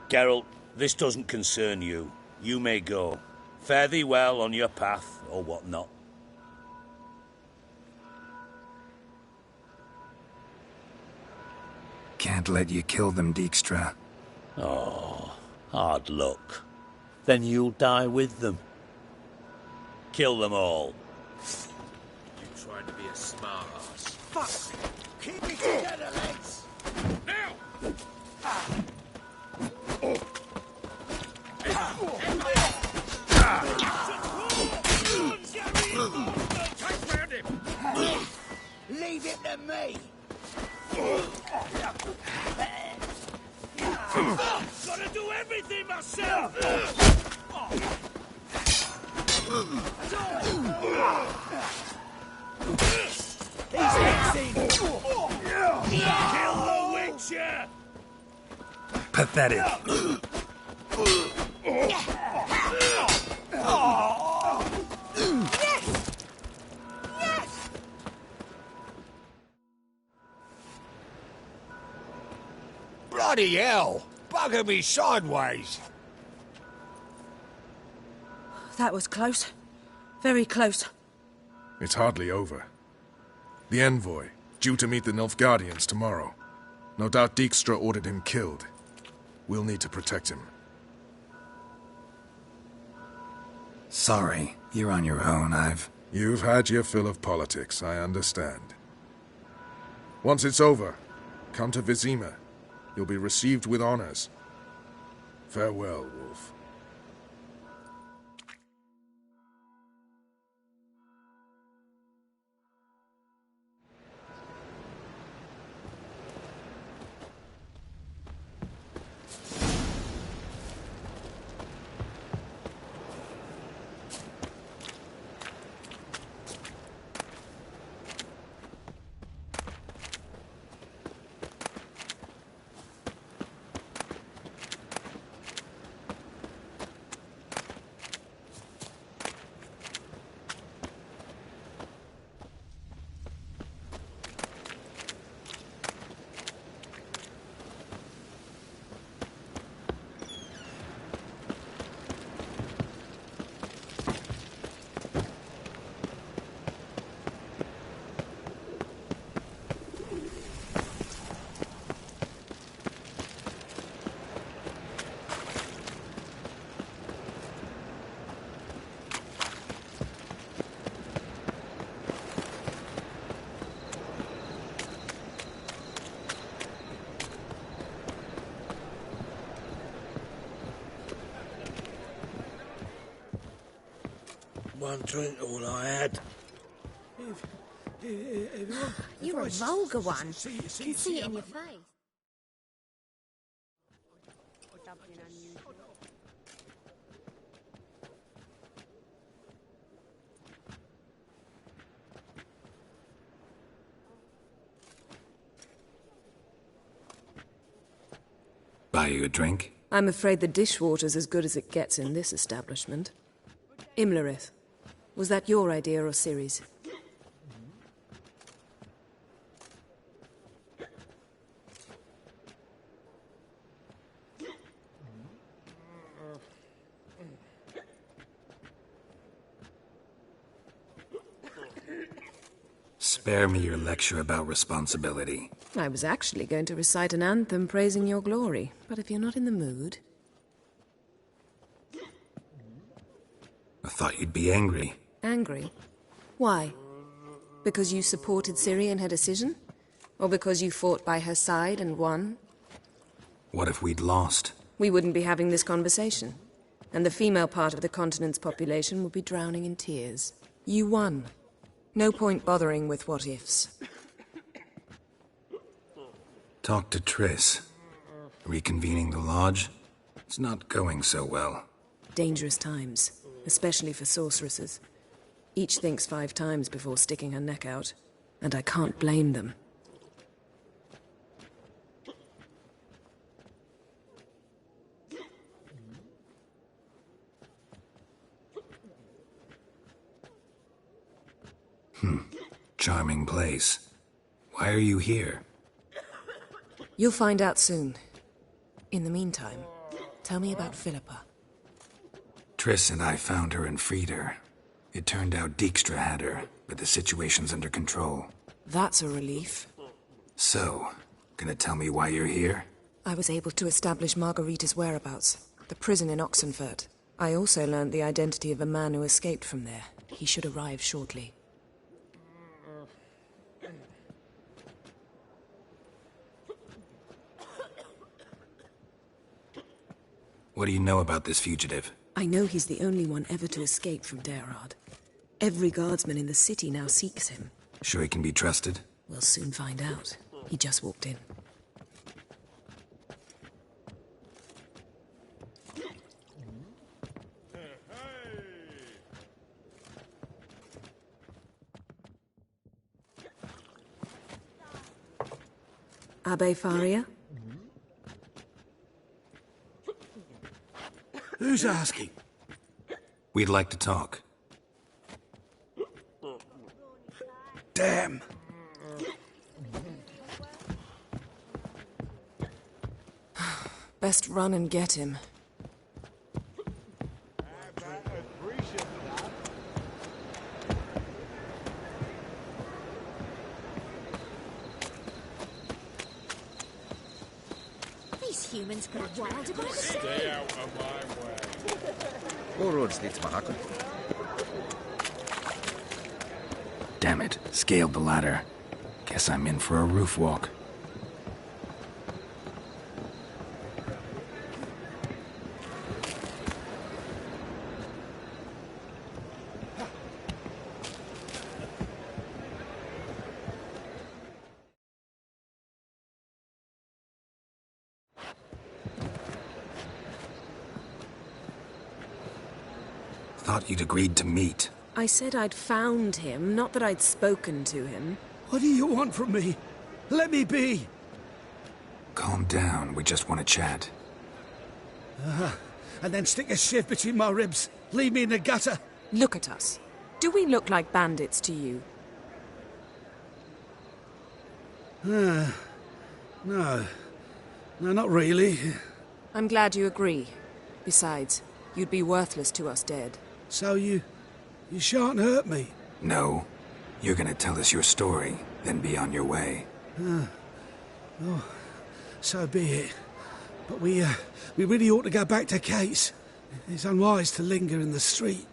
Geralt, this doesn't concern you. You may go. Fare thee well on your path, or whatnot. Can't let you kill them, Dijkstra. Oh, hard luck. Then you'll die with them. Kill them all. You trying to be a smart ass? Fuck! Keep it together, lads! Now! Leave it to me! Gotta do everything myself! Kill the Witcher! Pathetic. Bloody hell! Bugger me sideways! That was close. Very close. It's hardly over. The envoy, due to meet the Nilfgaardians tomorrow. No doubt Dijkstra ordered him killed. We'll need to protect him. Sorry, you're on your own. You've had your fill of politics, I understand. Once it's over, come to Vizima. You'll be received with honors. Farewell, Wolf. one drink all I had. You're a vulgar one. Can see it in your face. Buy you a drink? I'm afraid the dishwater's as good as it gets in this establishment. Imlerith, was that your idea or Ciri's? Spare me your lecture about responsibility. I was actually going to recite an anthem praising your glory, but if you're not in the mood... I thought you'd be angry. Angry? Why? Because you supported Ciri in her decision? Or because you fought by her side and won? What if we'd lost? We wouldn't be having this conversation. And the female part of the continent's population would be drowning in tears. You won. No point bothering with what-ifs. Talk to Triss. Reconvening the lodge? It's not going so well. Dangerous times, especially for sorceresses. Each thinks 5 times before sticking her neck out, and I can't blame them. Charming place. Why are you here? You'll find out soon. In the meantime, tell me about Philippa. Triss and I found her and freed her. It turned out Dijkstra had her, but the situation's under control. That's a relief. So, gonna tell me why you're here? I was able to establish Margarita's whereabouts, the prison in Oxenfurt. I also learned the identity of a man who escaped from there. He should arrive shortly. What do you know about this fugitive? I know he's the only one ever to escape from Daerard. Every guardsman in the city now seeks him. Sure he can be trusted? We'll soon find out. He just walked in. Abbe Faria? Who's asking? We'd like to talk. Damn. Best run and get him. These humans go wild about it. Stay out of my way. All roads lead to Mahakam. Damn it, scaled the ladder. Guess I'm in for a roof walk. Thought you'd agreed to meet. I said I'd found him, not that I'd spoken to him. What do you want from me? Let me be! Calm down, we just want to chat. And then stick a shiv between my ribs. Leave me in the gutter. Look at us. Do we look like bandits to you? No. No, not really. I'm glad you agree. Besides, you'd be worthless to us dead. So you shan't hurt me? No. You're gonna tell us your story, then be on your way. Oh, so be it. But we really ought to go back to Kate's. It's unwise to linger in the street.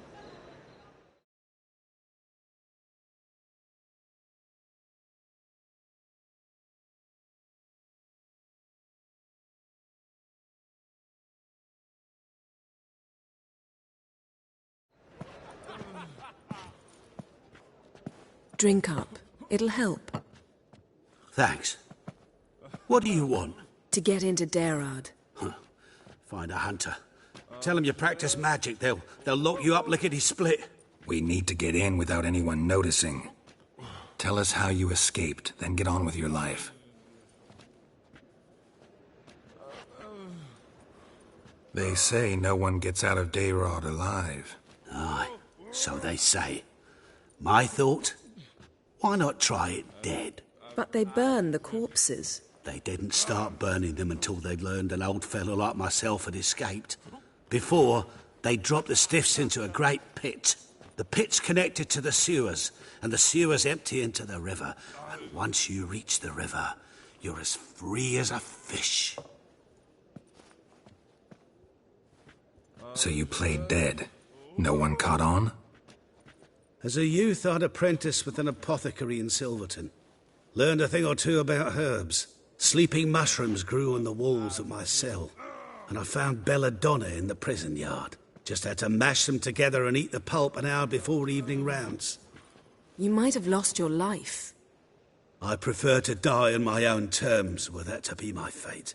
drink up. It'll help. Thanks. What do you want? To get into Derard. Find a hunter. Tell them you practice magic. They'll lock you up lickety-split. We need to get in without anyone noticing. Tell us how you escaped, then get on with your life. They say no one gets out of Derard alive. Aye, so they say. My thought? Why not try it dead? But they burn the corpses. They didn't start burning them until they'd learned an old fellow like myself had escaped. Before, they dropped the stiffs into a great pit. The pit's connected to the sewers, and the sewers empty into the river. And once you reach the river, you're as free as a fish. So you played dead. No one caught on? As a youth, I'd apprenticed with an apothecary in Silverton. Learned a thing or two about herbs. Sleeping mushrooms grew on the walls of my cell. And I found belladonna in the prison yard. Just had to mash them together and eat the pulp an hour before evening rounds. You might have lost your life. I prefer to die on my own terms, were that to be my fate.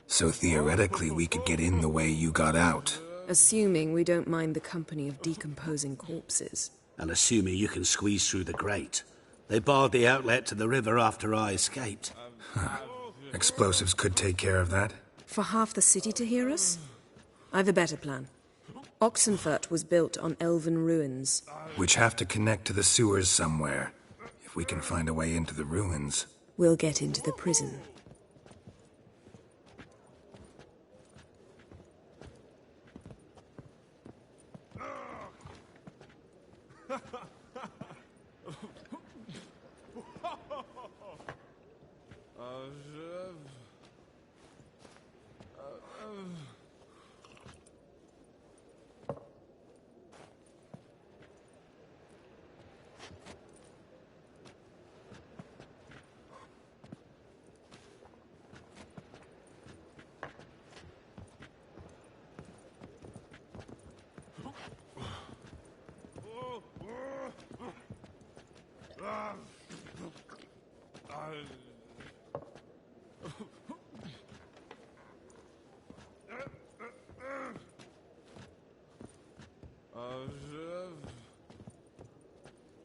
So theoretically, we could get in the way you got out. Assuming we don't mind the company of decomposing corpses. And assuming you can squeeze through the grate. They barred the outlet to the river after I escaped. Huh. Explosives could take care of that. For half the city to hear us? I've a better plan. Oxenfurt was built on elven ruins. Which have to connect to the sewers somewhere. If we can find a way into the ruins. We'll get into the prison.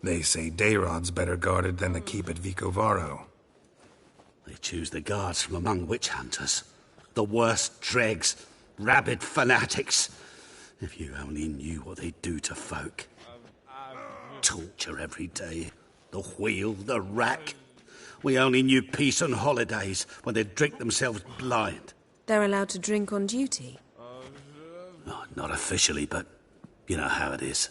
They say Dayrod's better guarded than the keep at Vicovaro. They choose the guards from among witch hunters. The worst dregs, rabid fanatics. If you only knew what they do to folk. Torture every day. The wheel, the rack. We only knew peace on holidays when they'd drink themselves blind. They're allowed to drink on duty? Oh, not officially, but you know how it is.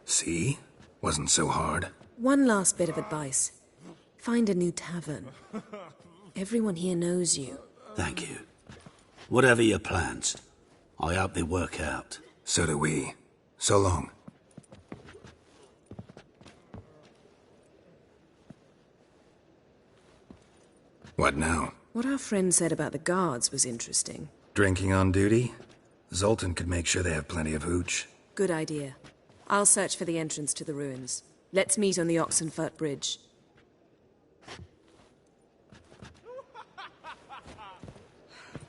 See? Wasn't so hard. One last bit of advice. Find a new tavern. Everyone here knows you. Thank you. Whatever your plans, I hope they work out. So do we. So long. What now? What our friend said about the guards was interesting. Drinking on duty? Zoltan could make sure they have plenty of hooch. Good idea. I'll search for the entrance to the ruins. Let's meet on the Oxenfurt Bridge.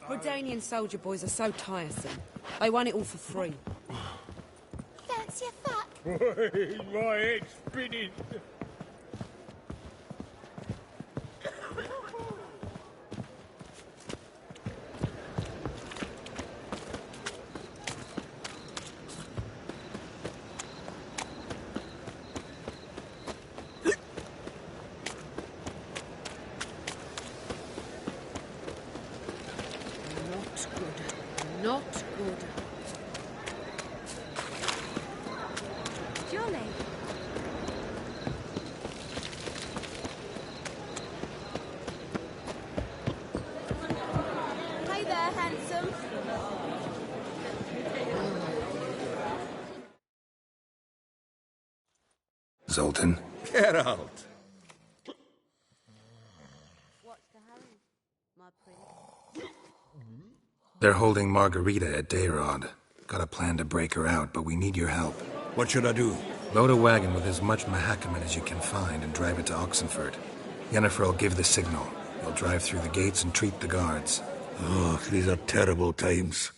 Brodanian soldier boys are so tiresome. They want it all for free. Fancy a fuck? My head's spinning. Not good. Jolly. Hey there, handsome. Zoltan? Get out. What's the hurry, my prince? They're holding Margarita at Dayrod. Got a plan to break her out, but we need your help. What should I do? Load a wagon with as much Mahakaman as you can find and drive it to Oxenford. Yennefer will give the signal. You'll drive through the gates and treat the guards. Oh, these are terrible times.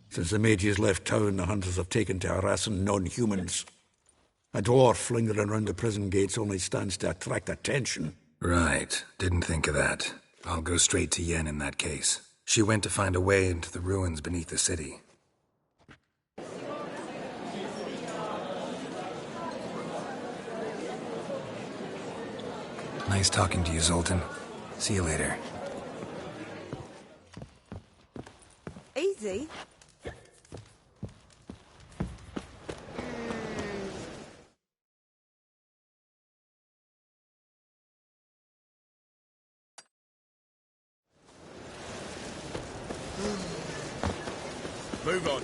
Since the mages left town, the hunters have taken to harassing non-humans. A dwarf lingering around the prison gates only stands to attract attention. Right. Didn't think of that. I'll go straight to Yen in that case. She went to find a way into the ruins beneath the city. Nice talking to you, Zoltan. See you later. Easy. Move on.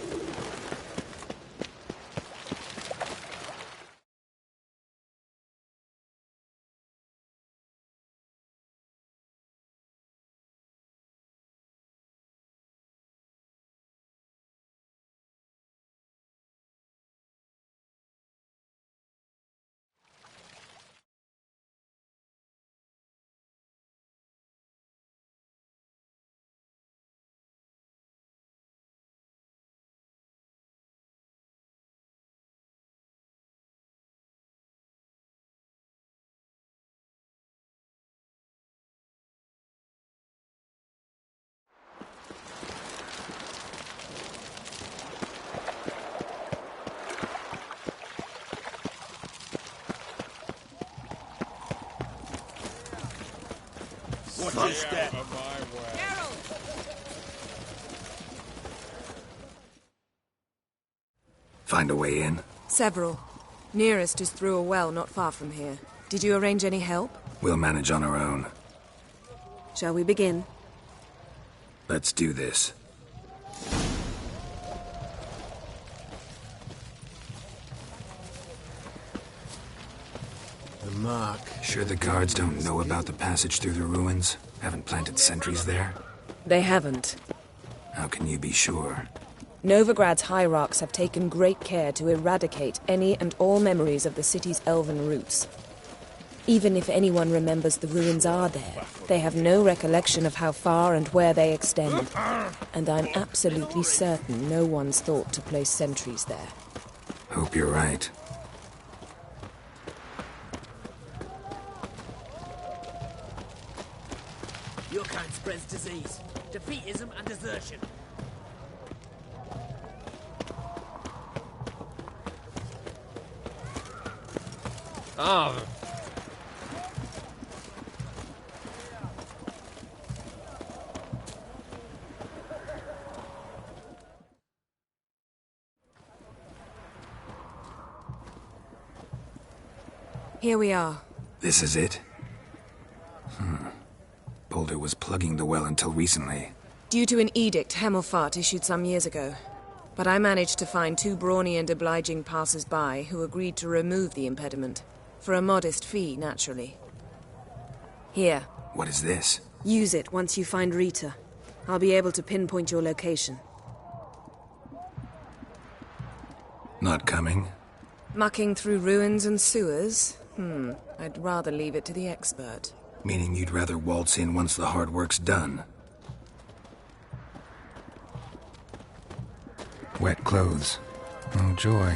Watch your step. Find a way in? Several. Nearest is through a well not far from here. Did you arrange any help? We'll manage on our own. Shall we begin? Let's do this. The mark. Sure the guards don't know about the passage through the ruins? Haven't planted sentries there? They haven't. How can you be sure? Novigrad's hierarchs have taken great care to eradicate any and all memories of the city's elven roots. Even if anyone remembers the ruins are there, they have no recollection of how far and where they extend. And I'm absolutely certain no one's thought to place sentries there. Hope you're right. Your kind spreads disease, defeatism and desertion. Ah. Here we are. This is it? Boulder was plugging the well until recently. Due to an edict Hemelfart issued some years ago. But I managed to find two brawny and obliging passers-by who agreed to remove the impediment. For a modest fee, naturally. Here. What is this? Use it once you find Rita. I'll be able to pinpoint your location. Not coming? Mucking through ruins and sewers? I'd rather leave it to the expert. Meaning you'd rather waltz in once the hard work's done? Wet clothes. Oh, joy.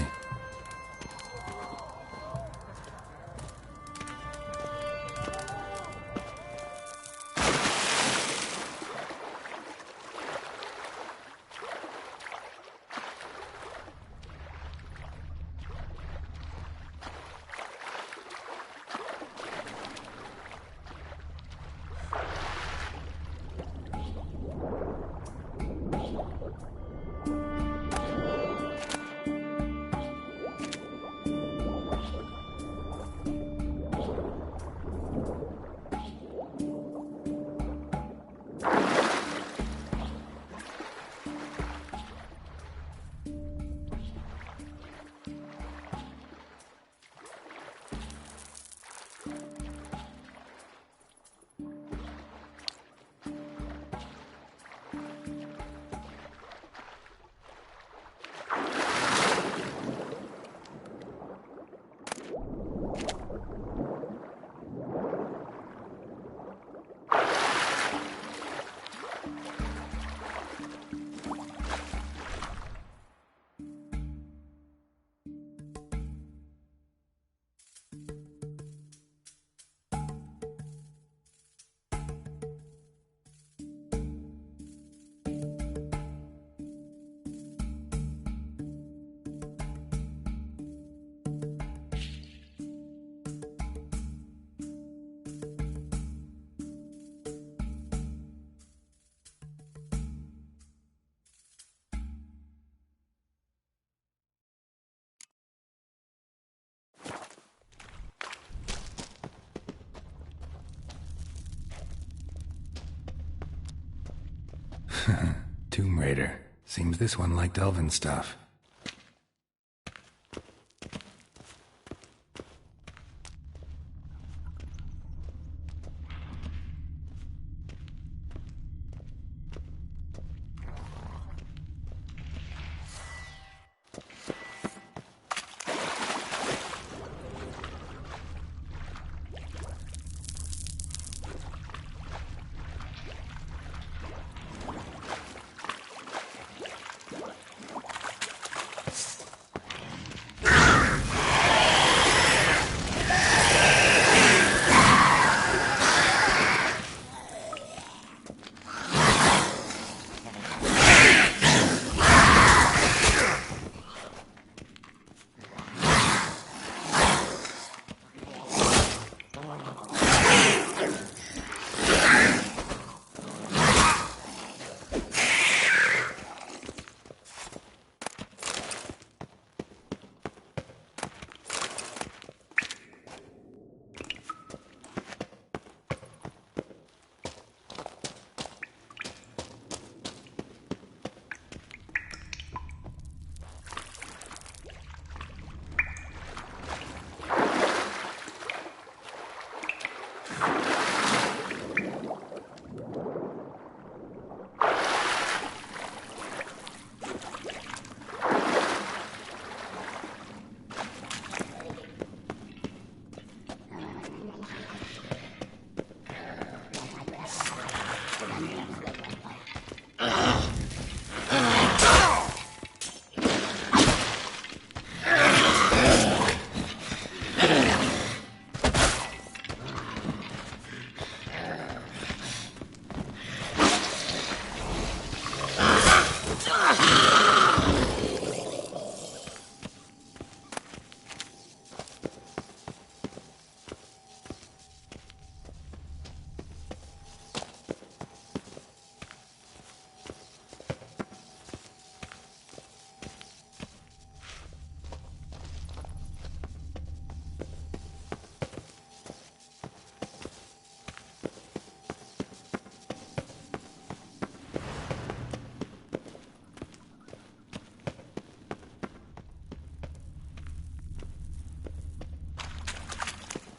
Tomb Raider. Seems this one liked elven stuff.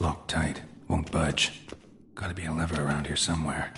Locked tight. Won't budge. Gotta be a lever around here somewhere.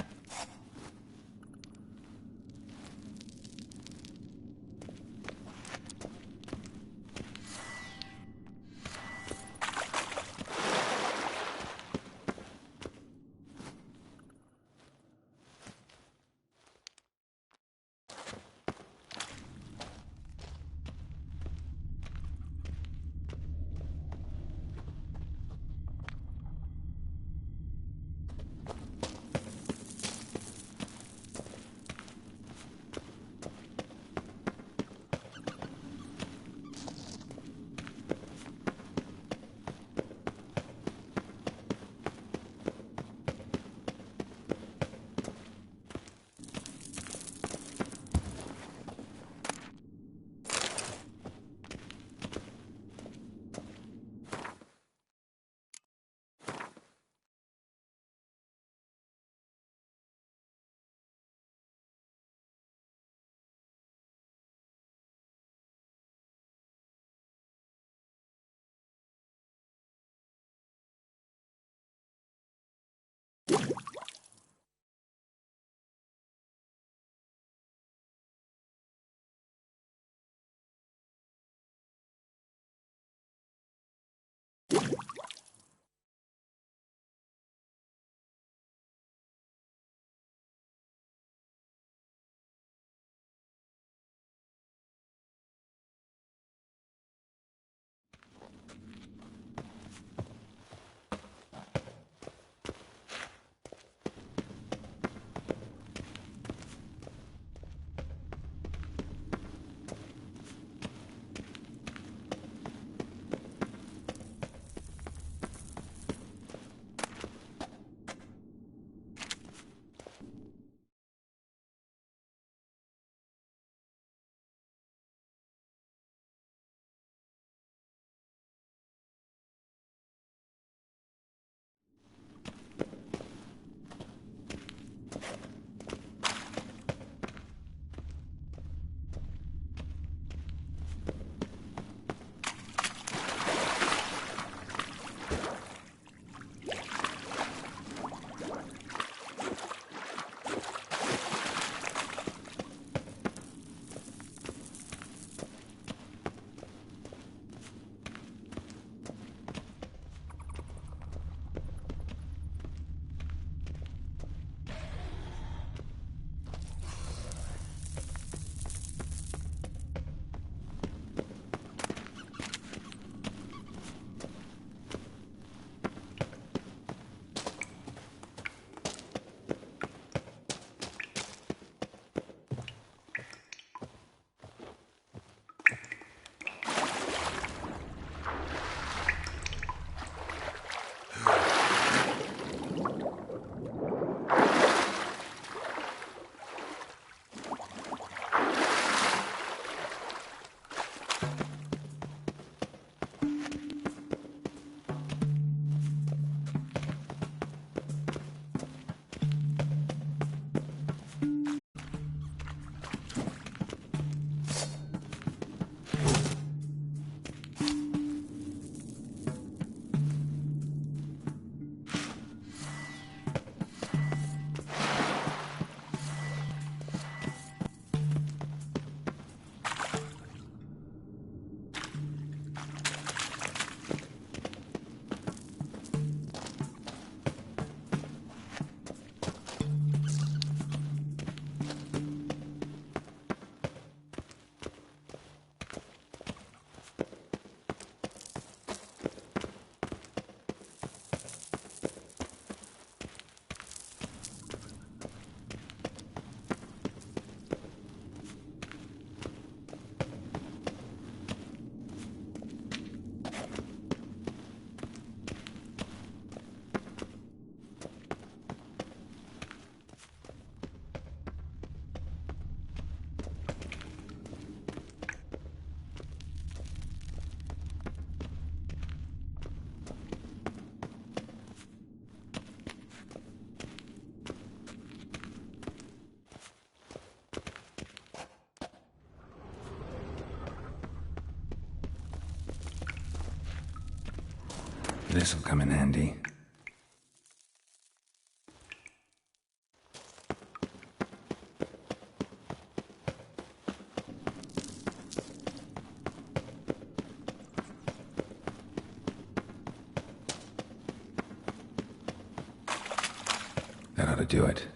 This'll come in handy. That ought to do it.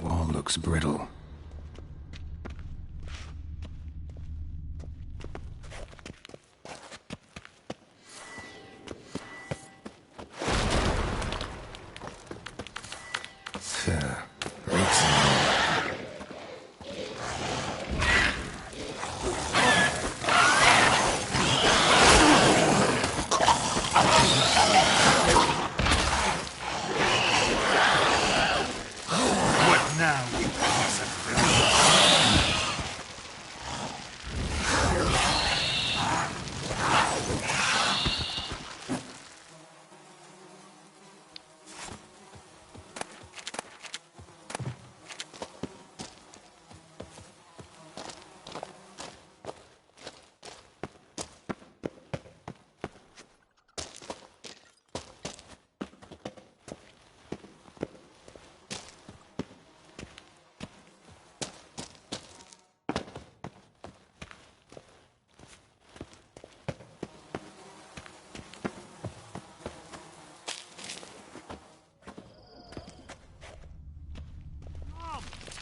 Wall looks brittle.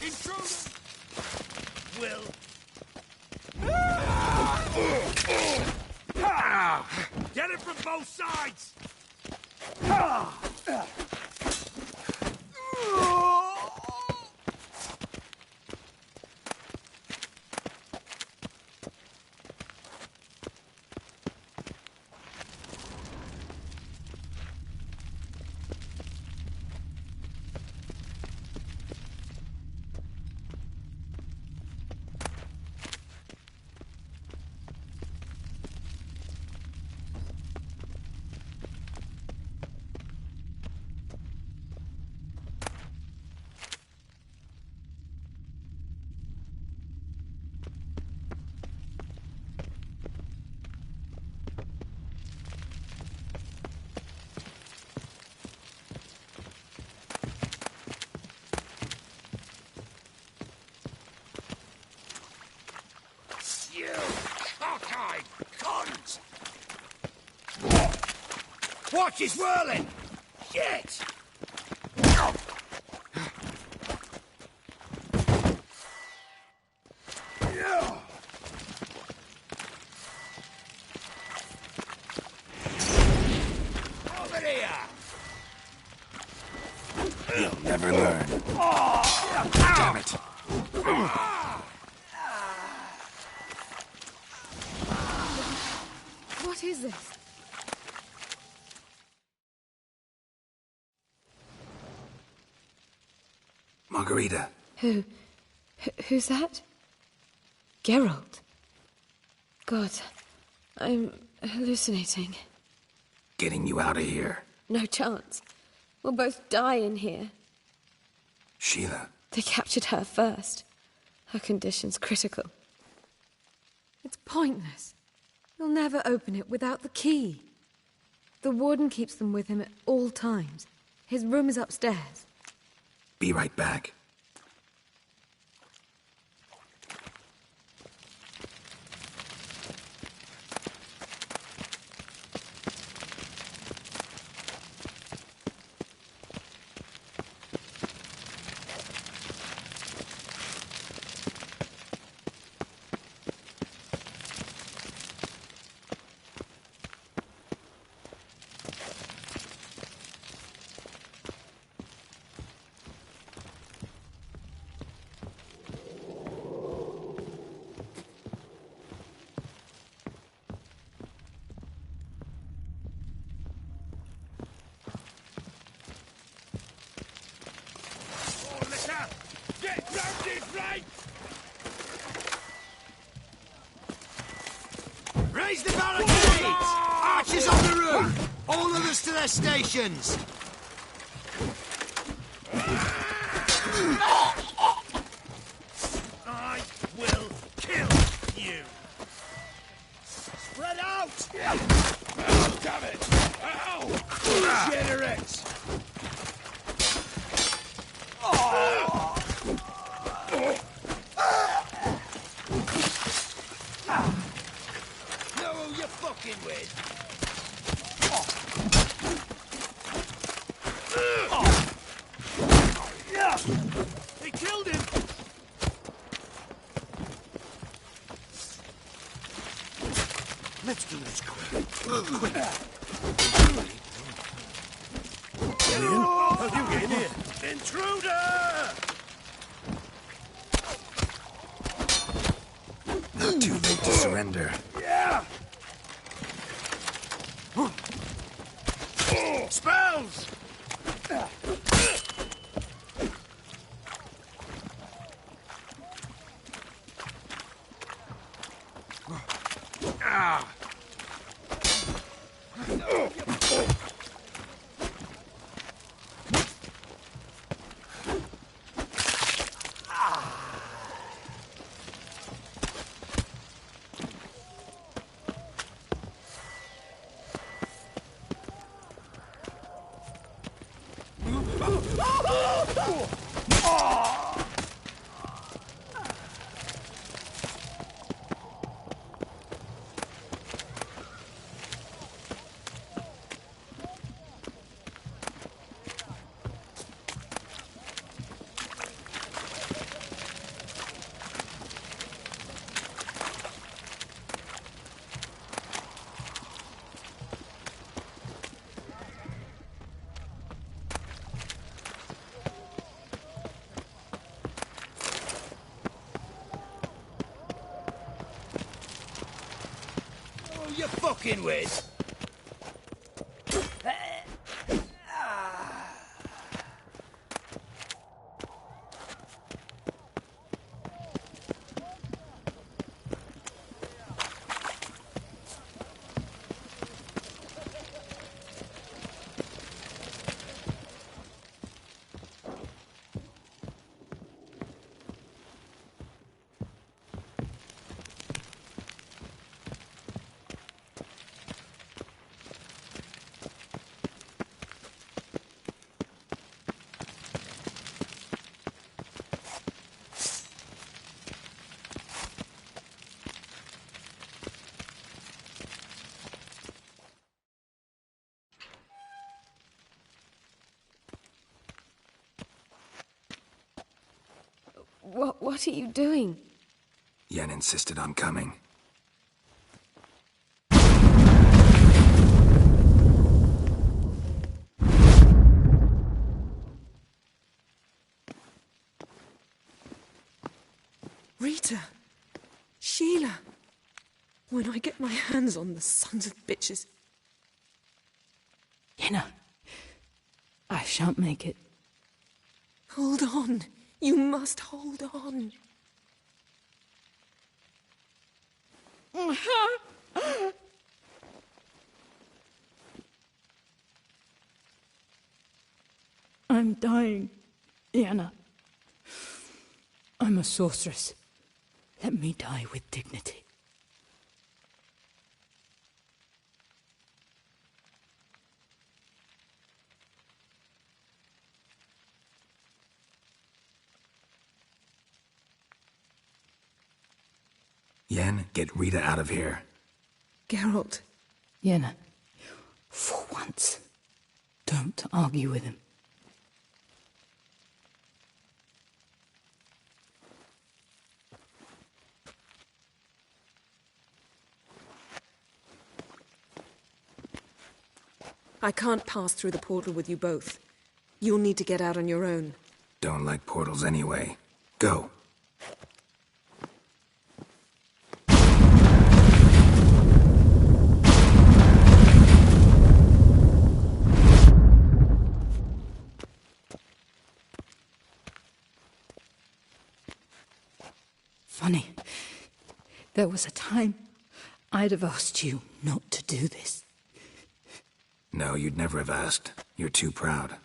Intruders! Will. Get it from both sides! You cockeyed cunt! Watch his whirling! Shit! Over here! You'll never learn. Damn it! What is this? Margarita. Who's that? Geralt. God, I'm hallucinating. Getting you out of here. No chance. We'll both die in here. Sheila. They captured her first. Her condition's critical. It's pointless. You'll never open it without the key. The warden keeps them with him at all times. His room is upstairs. Be right back. Raise the barricades! Archers on the roof! All others to their stations! I will kill you! Spread out! Oh, damn it! Ow! Degenerates! Know who you're fucking with? He killed him! Let's do this quick. Quick. Get in! How do you get in here? Intruder! Not too late to surrender. Yeah! Spells! Ah! Who you fucking with? What are you doing? Yen insisted on coming. Rita! Sheila! When I get my hands on the sons of bitches... Yenna, I shan't make it. Hold on. You must hold on. I'm dying, Yenna. I'm a sorceress. Let me die with dignity. Yen, get Rita out of here. Geralt. Yenna, for once, don't argue with him. I can't pass through the portal with you both. You'll need to get out on your own. Don't like portals anyway. Go. Funny. There was a time I'd have asked you not to do this. No, you'd never have asked. You're too proud.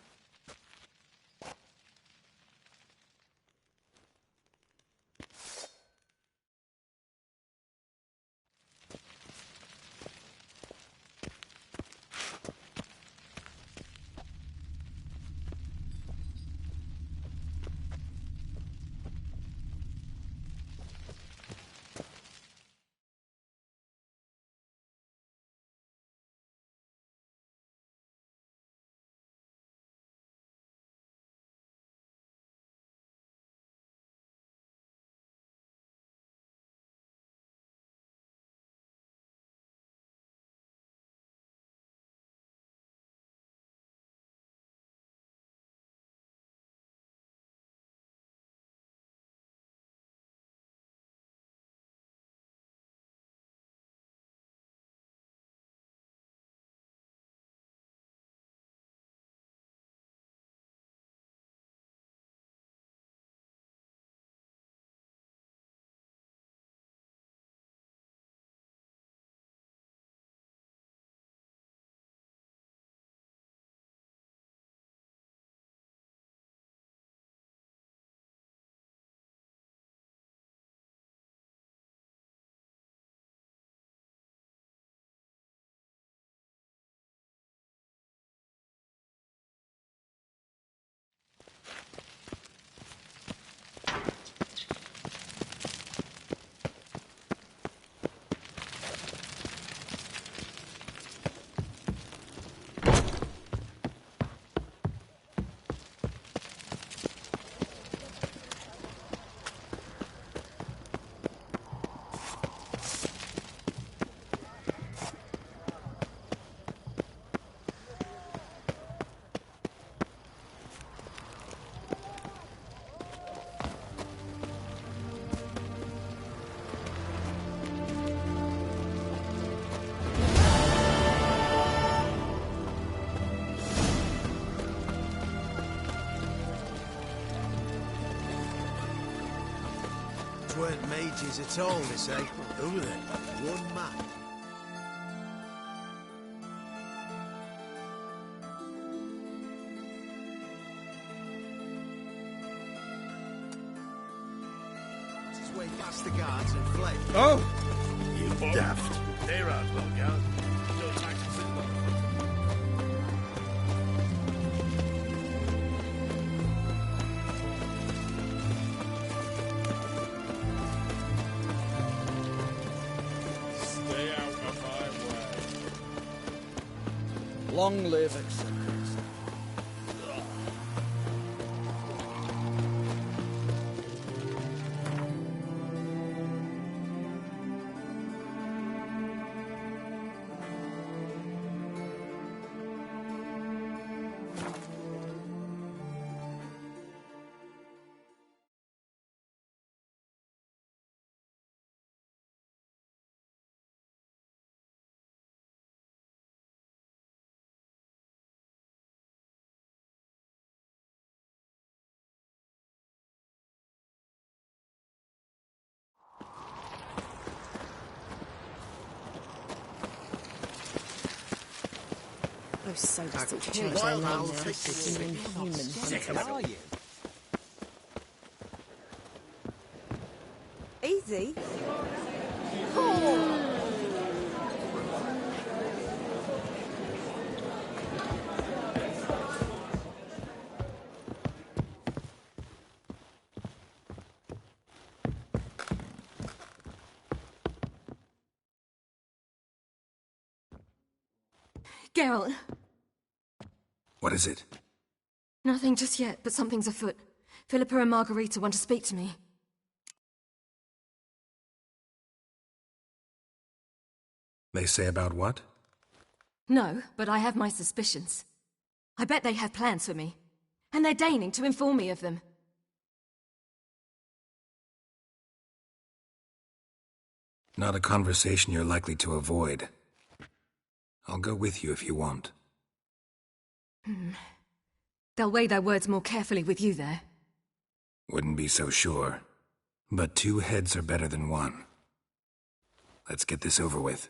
Weren't mages at all, they say. Who were they? One man. His way past the guards and fled. Oh! You daft. They're out, well, guard. Don't tax the signal. Long live Oh, so just to change their name now. It's an inhuman hunter. Easy. Geralt. What is it? Nothing just yet, but something's afoot. Philippa and Margarita want to speak to me. They say about what? No, but I have my suspicions. I bet they have plans for me. And they're deigning to inform me of them. Not a conversation you're likely to avoid. I'll go with you if you want. They'll weigh their words more carefully with you there. Wouldn't be so sure. But two heads are better than one. Let's get this over with.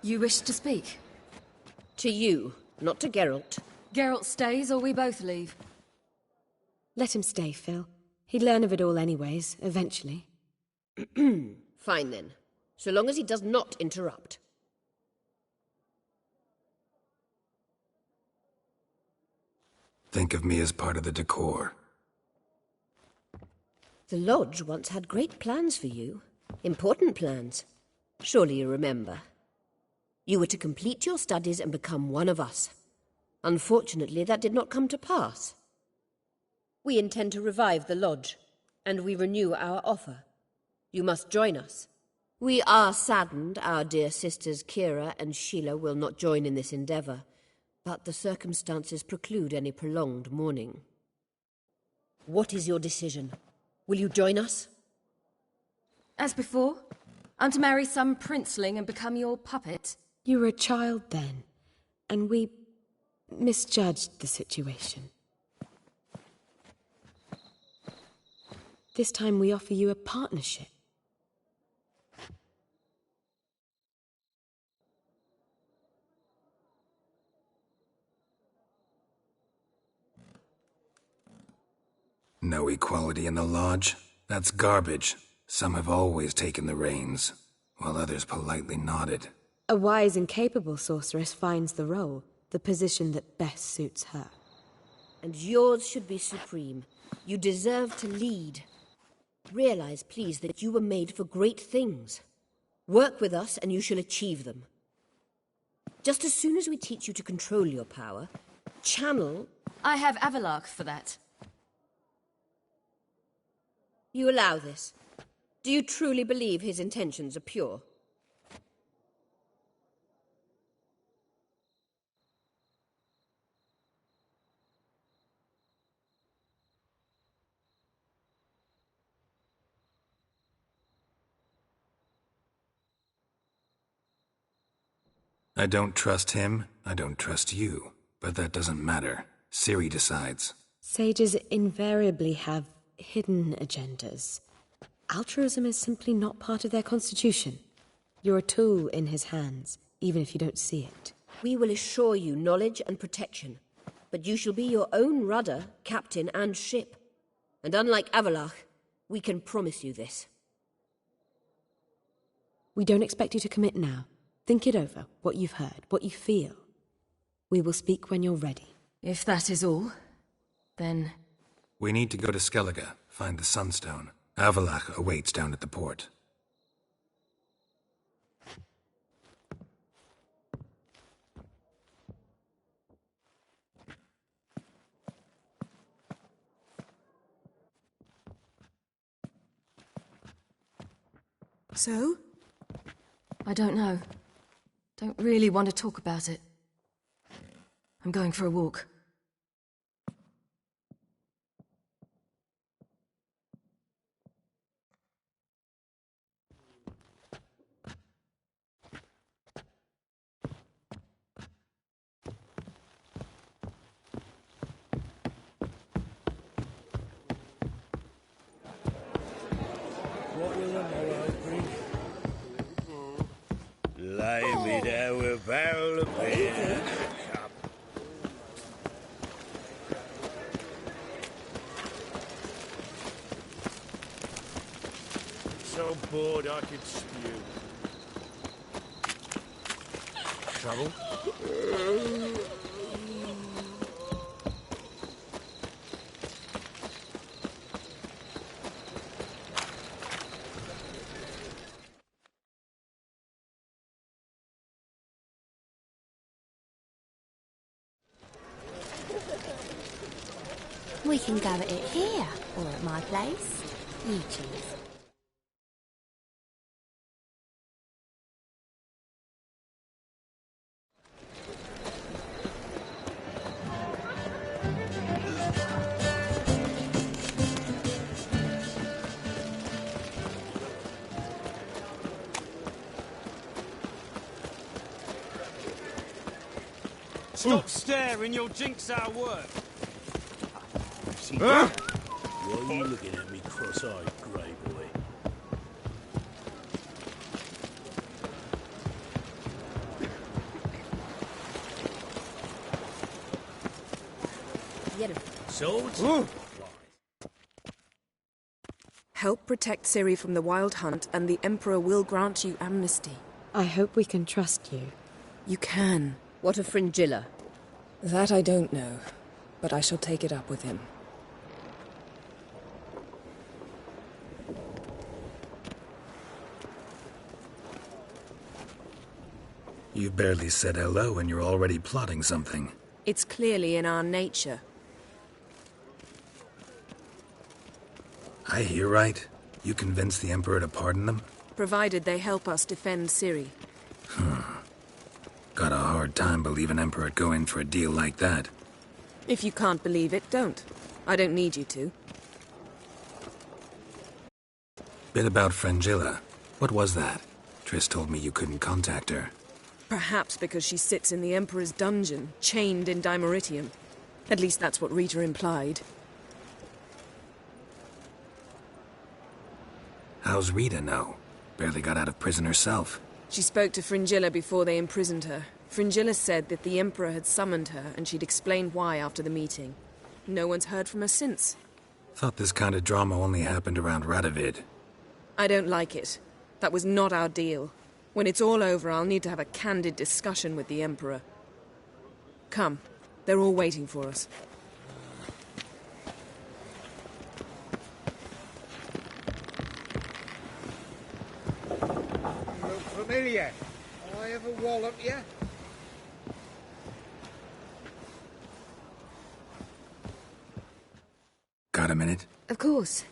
You wish to speak? To you, not to Geralt. Geralt stays or we both leave. Let him stay, Phil. He'd learn of it all anyways, eventually. Fine then, so long as he does not interrupt. Think of me as part of the decor. The Lodge once had great plans for you. Important plans. Surely you remember. You were to complete your studies and become one of us. Unfortunately, that did not come to pass. We intend to revive the Lodge, and we renew our offer. You must join us. We are saddened our dear sisters Kira and Sheila will not join in this endeavour, but the circumstances preclude any prolonged mourning. What is your decision? Will you join us? As before, I'm to marry some princeling and become your puppet. You were a child then, and we misjudged the situation. This time we offer you a partnership. No equality in the Lodge? That's garbage. Some have always taken the reins, while others politely nodded. A wise and capable sorceress finds the role, the position that best suits her. And yours should be supreme. You deserve to lead. Realize, please, that you were made for great things. Work with us and you shall achieve them. Just as soon as we teach you to control your power, channel... I have Avalark for that. You allow this? Do you truly believe his intentions are pure? I don't trust him, I don't trust you. But that doesn't matter. Ciri decides. Sages invariably have hidden agendas. Altruism is simply not part of their constitution. You're a tool in his hands, even if you don't see it. We will assure you knowledge and protection, but you shall be your own rudder, captain, and ship. And unlike Avalark, we can promise you this. We don't expect you to commit now. Think it over, what you've heard, what you feel. We will speak when you're ready. If that is all, then... We need to go to Skellige, find the Sunstone. Avalach awaits down at the port. So? I don't know. Don't really want to talk about it. I'm going for a walk. What will the morrow bring? Lay me down with a barrel of beer. So bored I could spew. Trouble? We can go at it here, or at my place. You choose. Stop staring, you'll jinx our work. Why are you looking at me cross-eyed, grey boy? Swords? Help protect Ciri from the Wild Hunt, and the Emperor will grant you amnesty. I hope we can trust you. You can. What of Fringilla? That I don't know, but I shall take it up with him. You barely said hello and you're already plotting something. It's clearly in our nature. I hear right. You convinced the Emperor to pardon them? Provided they help us defend Ciri. Got a hard time believing Emperor'd go in for a deal like that. If you can't believe it, don't. I don't need you to. Bit about Fringilla. What was that? Triss told me you couldn't contact her. Perhaps because she sits in the Emperor's dungeon, chained in Dimeritium. At least that's what Rita implied. How's Rita know? Barely got out of prison herself. She spoke to Fringilla before they imprisoned her. Fringilla said that the Emperor had summoned her, and she'd explained why after the meeting. No one's heard from her since. Thought this kind of drama only happened around Radovid. I don't like it. That was not our deal. When it's all over, I'll need to have a candid discussion with the Emperor. Come. They're all waiting for us. Look familiar. I ever wallop you? Got a minute? Of course.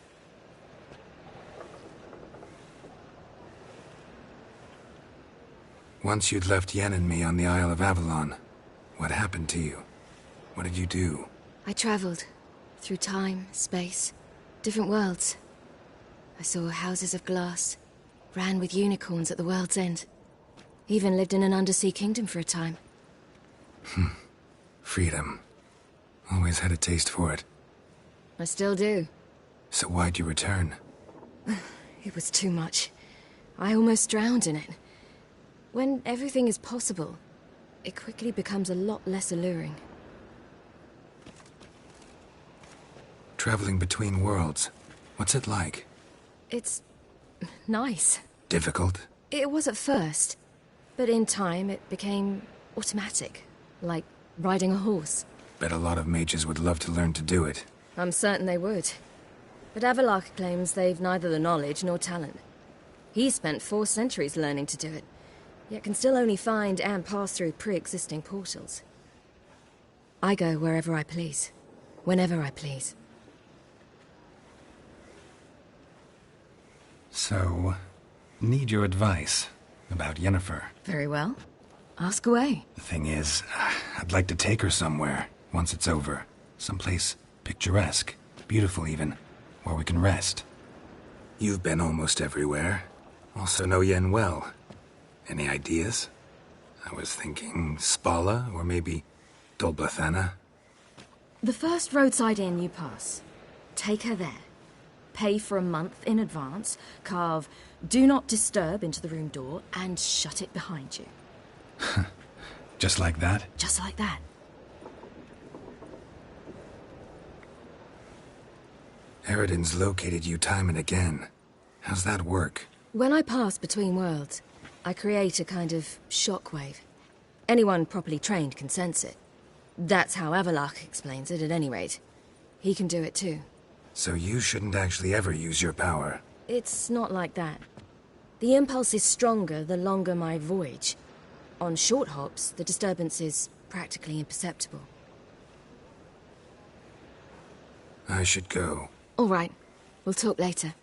Once you'd left Yen and me on the Isle of Avalon, what happened to you? What did you do? I traveled. Through time, space, different worlds. I saw houses of glass, ran with unicorns at the world's end. Even lived in an undersea kingdom for a time. Freedom. Always had a taste for it. I still do. So why'd you return? It was too much. I almost drowned in it. When everything is possible, it quickly becomes a lot less alluring. Traveling between worlds. What's it like? It's nice. Difficult? It was at first, but in time it became automatic, like riding a horse. Bet a lot of mages would love to learn to do it. I'm certain they would. But Avalok claims they've neither the knowledge nor talent. He spent 4 centuries learning to do it, yet can still only find and pass through pre-existing portals. I go wherever I please, whenever I please. So, need your advice about Yennefer. Very well. Ask away. The thing is, I'd like to take her somewhere, once it's over. Someplace picturesque, beautiful even, where we can rest. You've been almost everywhere. Also know Yen well. Any ideas? I was thinking Spala, or maybe Dolblathana. The first roadside inn you pass. Take her there. Pay for a month in advance, carve "Do Not Disturb" into the room door, and shut it behind you. Just like that? Just like that. Eridan's located you time and again. How's that work? When I pass between worlds, I create a kind of shockwave. Anyone properly trained can sense it. That's how Avalok explains it, at any rate. He can do it too. So you shouldn't actually ever use your power. It's not like that. The impulse is stronger the longer my voyage. On short hops, the disturbance is practically imperceptible. I should go. All right. We'll talk later.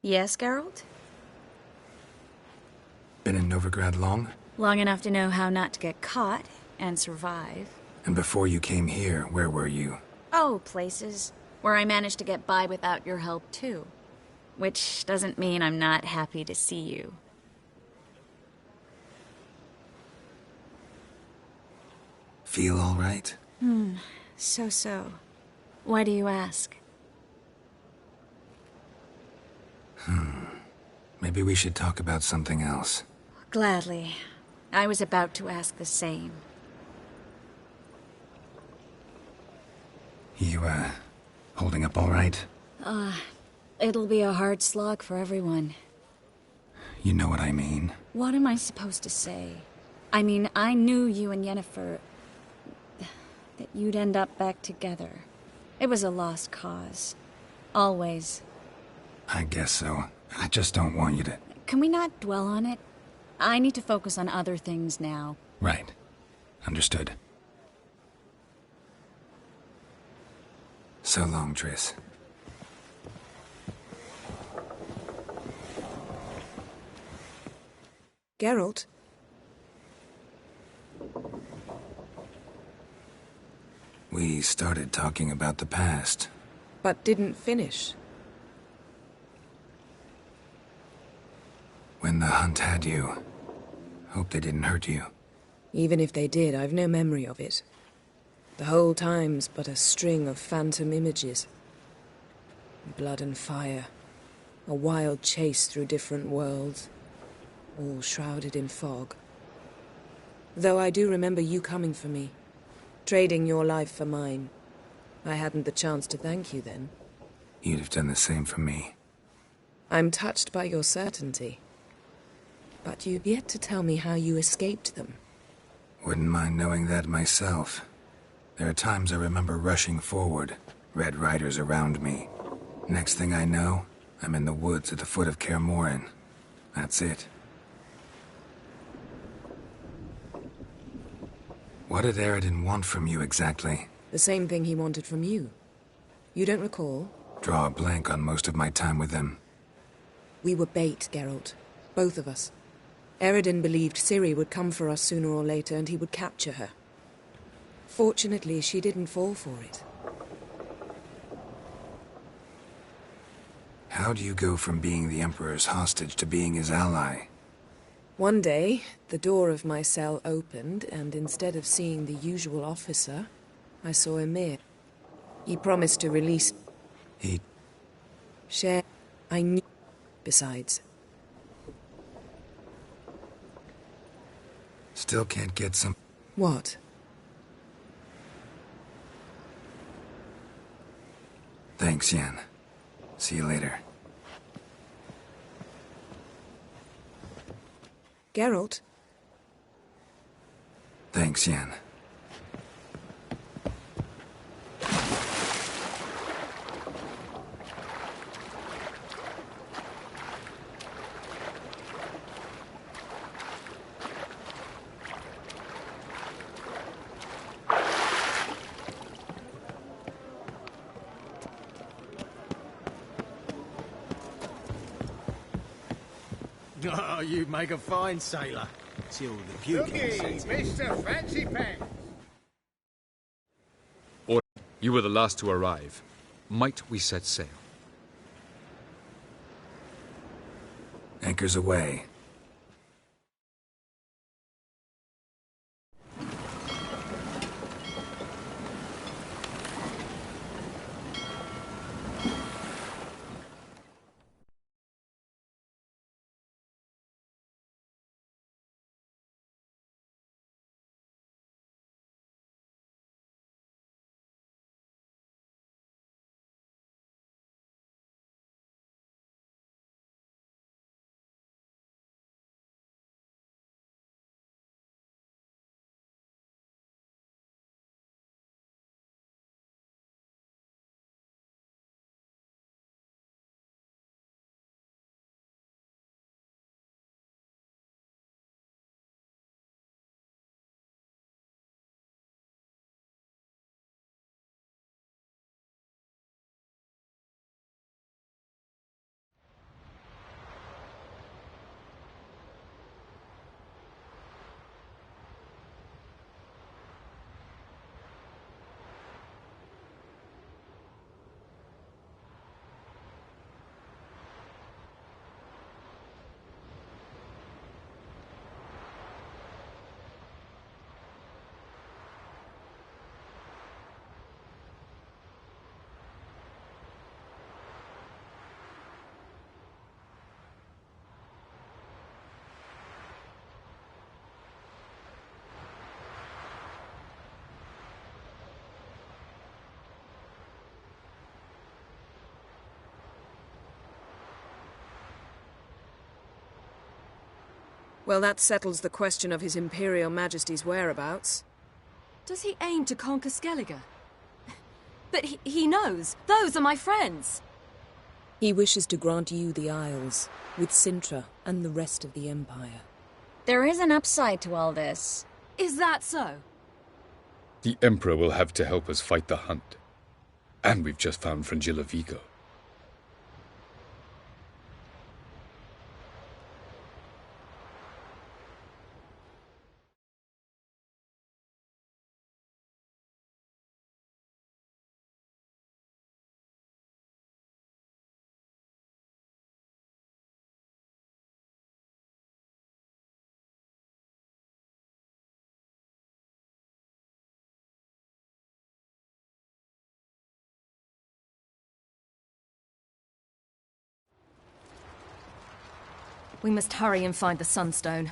Yes, Geralt? Been in Novigrad long? Long enough to know how not to get caught and survive. And before you came here, where were you? Oh, places where I managed to get by without your help, too. Which doesn't mean I'm not happy to see you. Feel all right? So. Why do you ask? Maybe we should talk about something else. Gladly. I was about to ask the same. You, holding up all right? It'll be a hard slog for everyone. You know what I mean. What am I supposed to say? I mean, I knew you and Yennefer... that you'd end up back together. It was a lost cause. Always. I guess so. I just don't want you to... Can we not dwell on it? I need to focus on other things now. Right. Understood. So long, Triss. Geralt? We started talking about the past. But didn't finish. When the hunt had you. Hope they didn't hurt you. Even if they did, I've no memory of it. The whole time's but a string of phantom images. Blood and fire. A wild chase through different worlds. All shrouded in fog. Though I do remember you coming for me. Trading your life for mine. I hadn't the chance to thank you then. You'd have done the same for me. I'm touched by your certainty. But you've yet to tell me how you escaped them. Wouldn't mind knowing that myself. There are times I remember rushing forward, Red Riders around me. Next thing I know, I'm in the woods at the foot of Kaer Morhen. That's it. What did Eredin want from you exactly? The same thing he wanted from you. You don't recall? Draw a blank on most of my time with him. We were bait, Geralt. Both of us. Eredin believed Ciri would come for us sooner or later and he would capture her. Fortunately, she didn't fall for it. How do you go from being the Emperor's hostage to being his ally? One day, the door of my cell opened, and instead of seeing the usual officer, I saw Emir. He promised to release... He... Share... I knew... Besides... Still can't get some... What? Thanks, Yen. See you later. Geralt? Thanks, Yen. Oh, you make a fine sailor. Till the puking sets in. Mr. Fancy Pants! Order. You were the last to arrive. Might we set sail? Anchors away. Well, that settles the question of His Imperial Majesty's whereabouts. Does he aim to conquer Skellige? But he knows. Those are my friends. He wishes to grant you the Isles, with Sintra and the rest of the Empire. There is an upside to all this. Is that so? The Emperor will have to help us fight the Hunt. And we've just found Fringilla Vigo. We must hurry and find the Sunstone.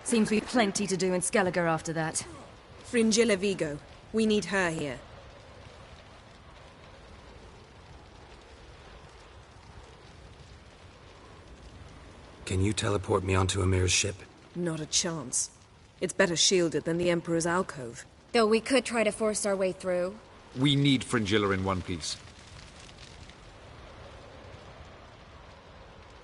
Seems we've plenty to do in Skellige after that. Fringilla Vigo. We need her here. Can you teleport me onto Amir's ship? Not a chance. It's better shielded than the Emperor's alcove. Though we could try to force our way through. We need Fringilla in one piece.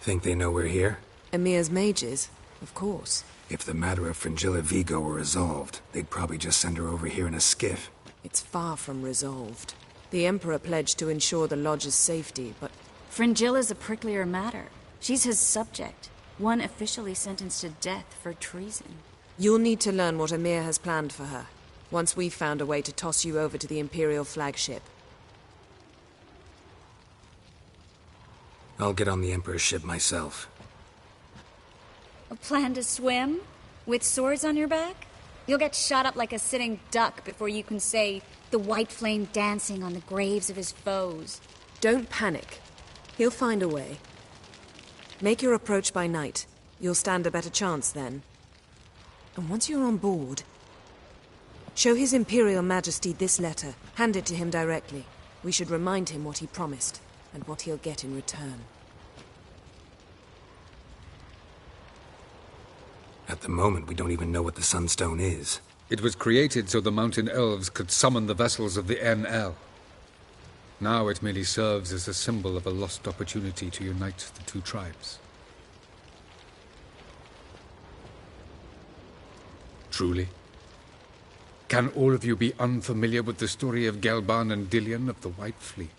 Think they know we're here? Emir's mages, of course. If the matter of Fringilla Vigo were resolved, they'd probably just send her over here in a skiff. It's far from resolved. The Emperor pledged to ensure the Lodge's safety, but... Fringilla's a pricklier matter. She's his subject, one officially sentenced to death for treason. You'll need to learn what Emir has planned for her, once we've found a way to toss you over to the Imperial flagship. I'll get on the Emperor's ship myself. A plan to swim? With swords on your back? You'll get shot up like a sitting duck before you can say, the white flame dancing on the graves of his foes. Don't panic. He'll find a way. Make your approach by night. You'll stand a better chance then. And once you're on board, show His Imperial Majesty this letter. Hand it to him directly. We should remind him what he promised, and what he'll get in return. At the moment, we don't even know what the Sunstone is. It was created so the mountain elves could summon the vessels of the NL. Now it merely serves as a symbol of a lost opportunity to unite the two tribes. Truly? Can all of you be unfamiliar with the story of Gelban and Dillion of the White Fleet?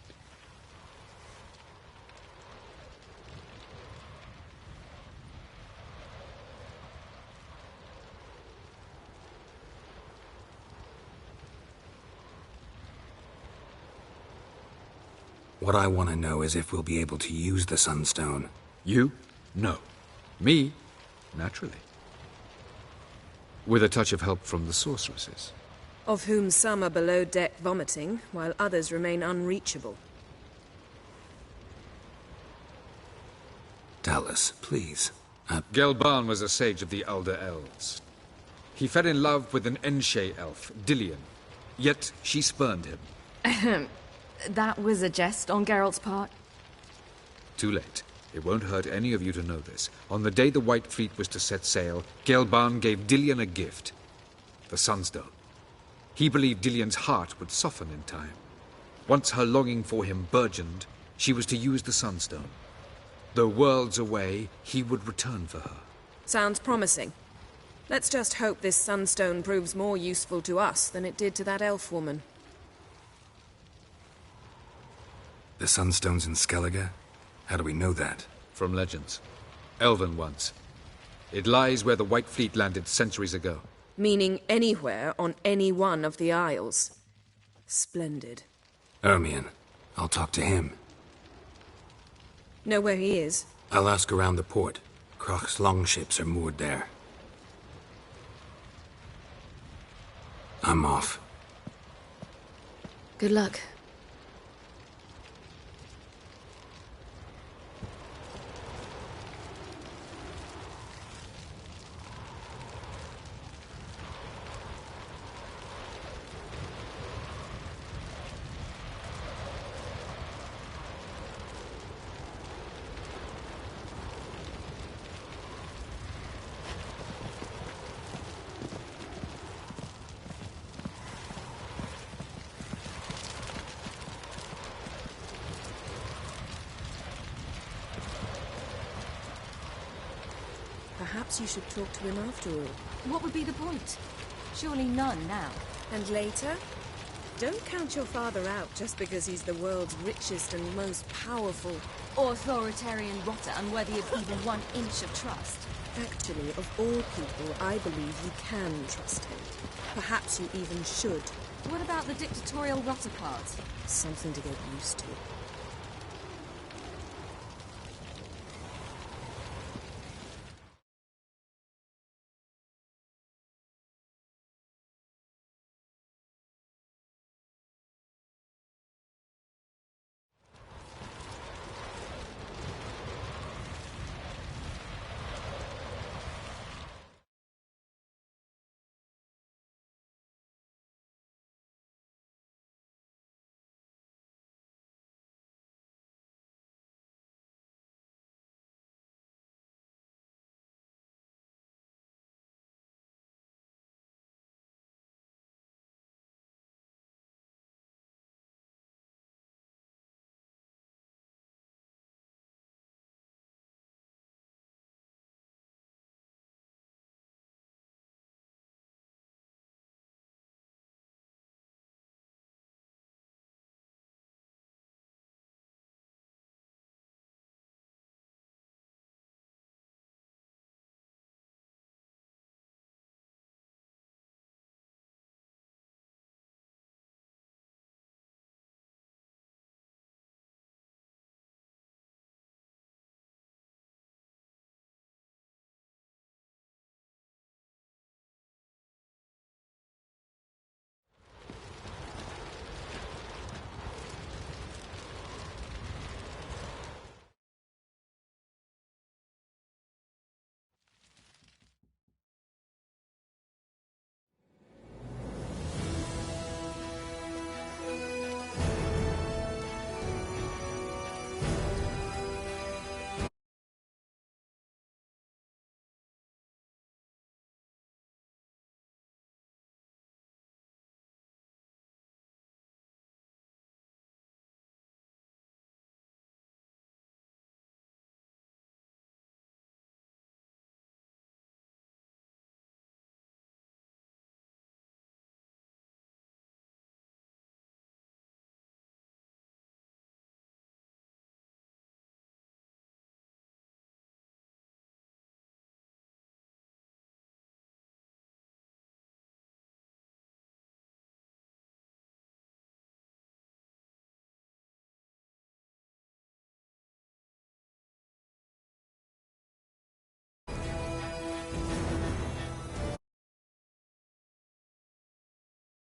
What I want to know is if we'll be able to use the Sunstone. You? No. Me? Naturally. With a touch of help from the sorceresses. Of whom some are below deck vomiting, while others remain unreachable. Tell us, please. Gelban was a sage of the Elder Elves. He fell in love with an Enshe elf, Dillion. Yet she spurned him. That was a jest on Geralt's part? Too late. It won't hurt any of you to know this. On the day the White Fleet was to set sail, Gelban gave Dillion a gift. The Sunstone. He believed Dillion's heart would soften in time. Once her longing for him burgeoned, she was to use the Sunstone. Though worlds away, he would return for her. Sounds promising. Let's just hope this Sunstone proves more useful to us than it did to that elf woman. The Sunstone's in Skellige? How do we know that? From legends. Elven ones. It lies where the White Fleet landed centuries ago. Meaning anywhere on any one of the Isles. Splendid. Ermion. I'll talk to him. Know where he is? I'll ask around the port. Croc's longships are moored there. I'm off. Good luck. Perhaps you should talk to him after all. What would be the point? Surely none now. And later? Don't count your father out just because he's the world's richest and most powerful. Authoritarian rotter unworthy of even 1 inch of trust. Actually, of all people, I believe you can trust him. Perhaps you even should. What about the dictatorial rotter part? Something to get used to.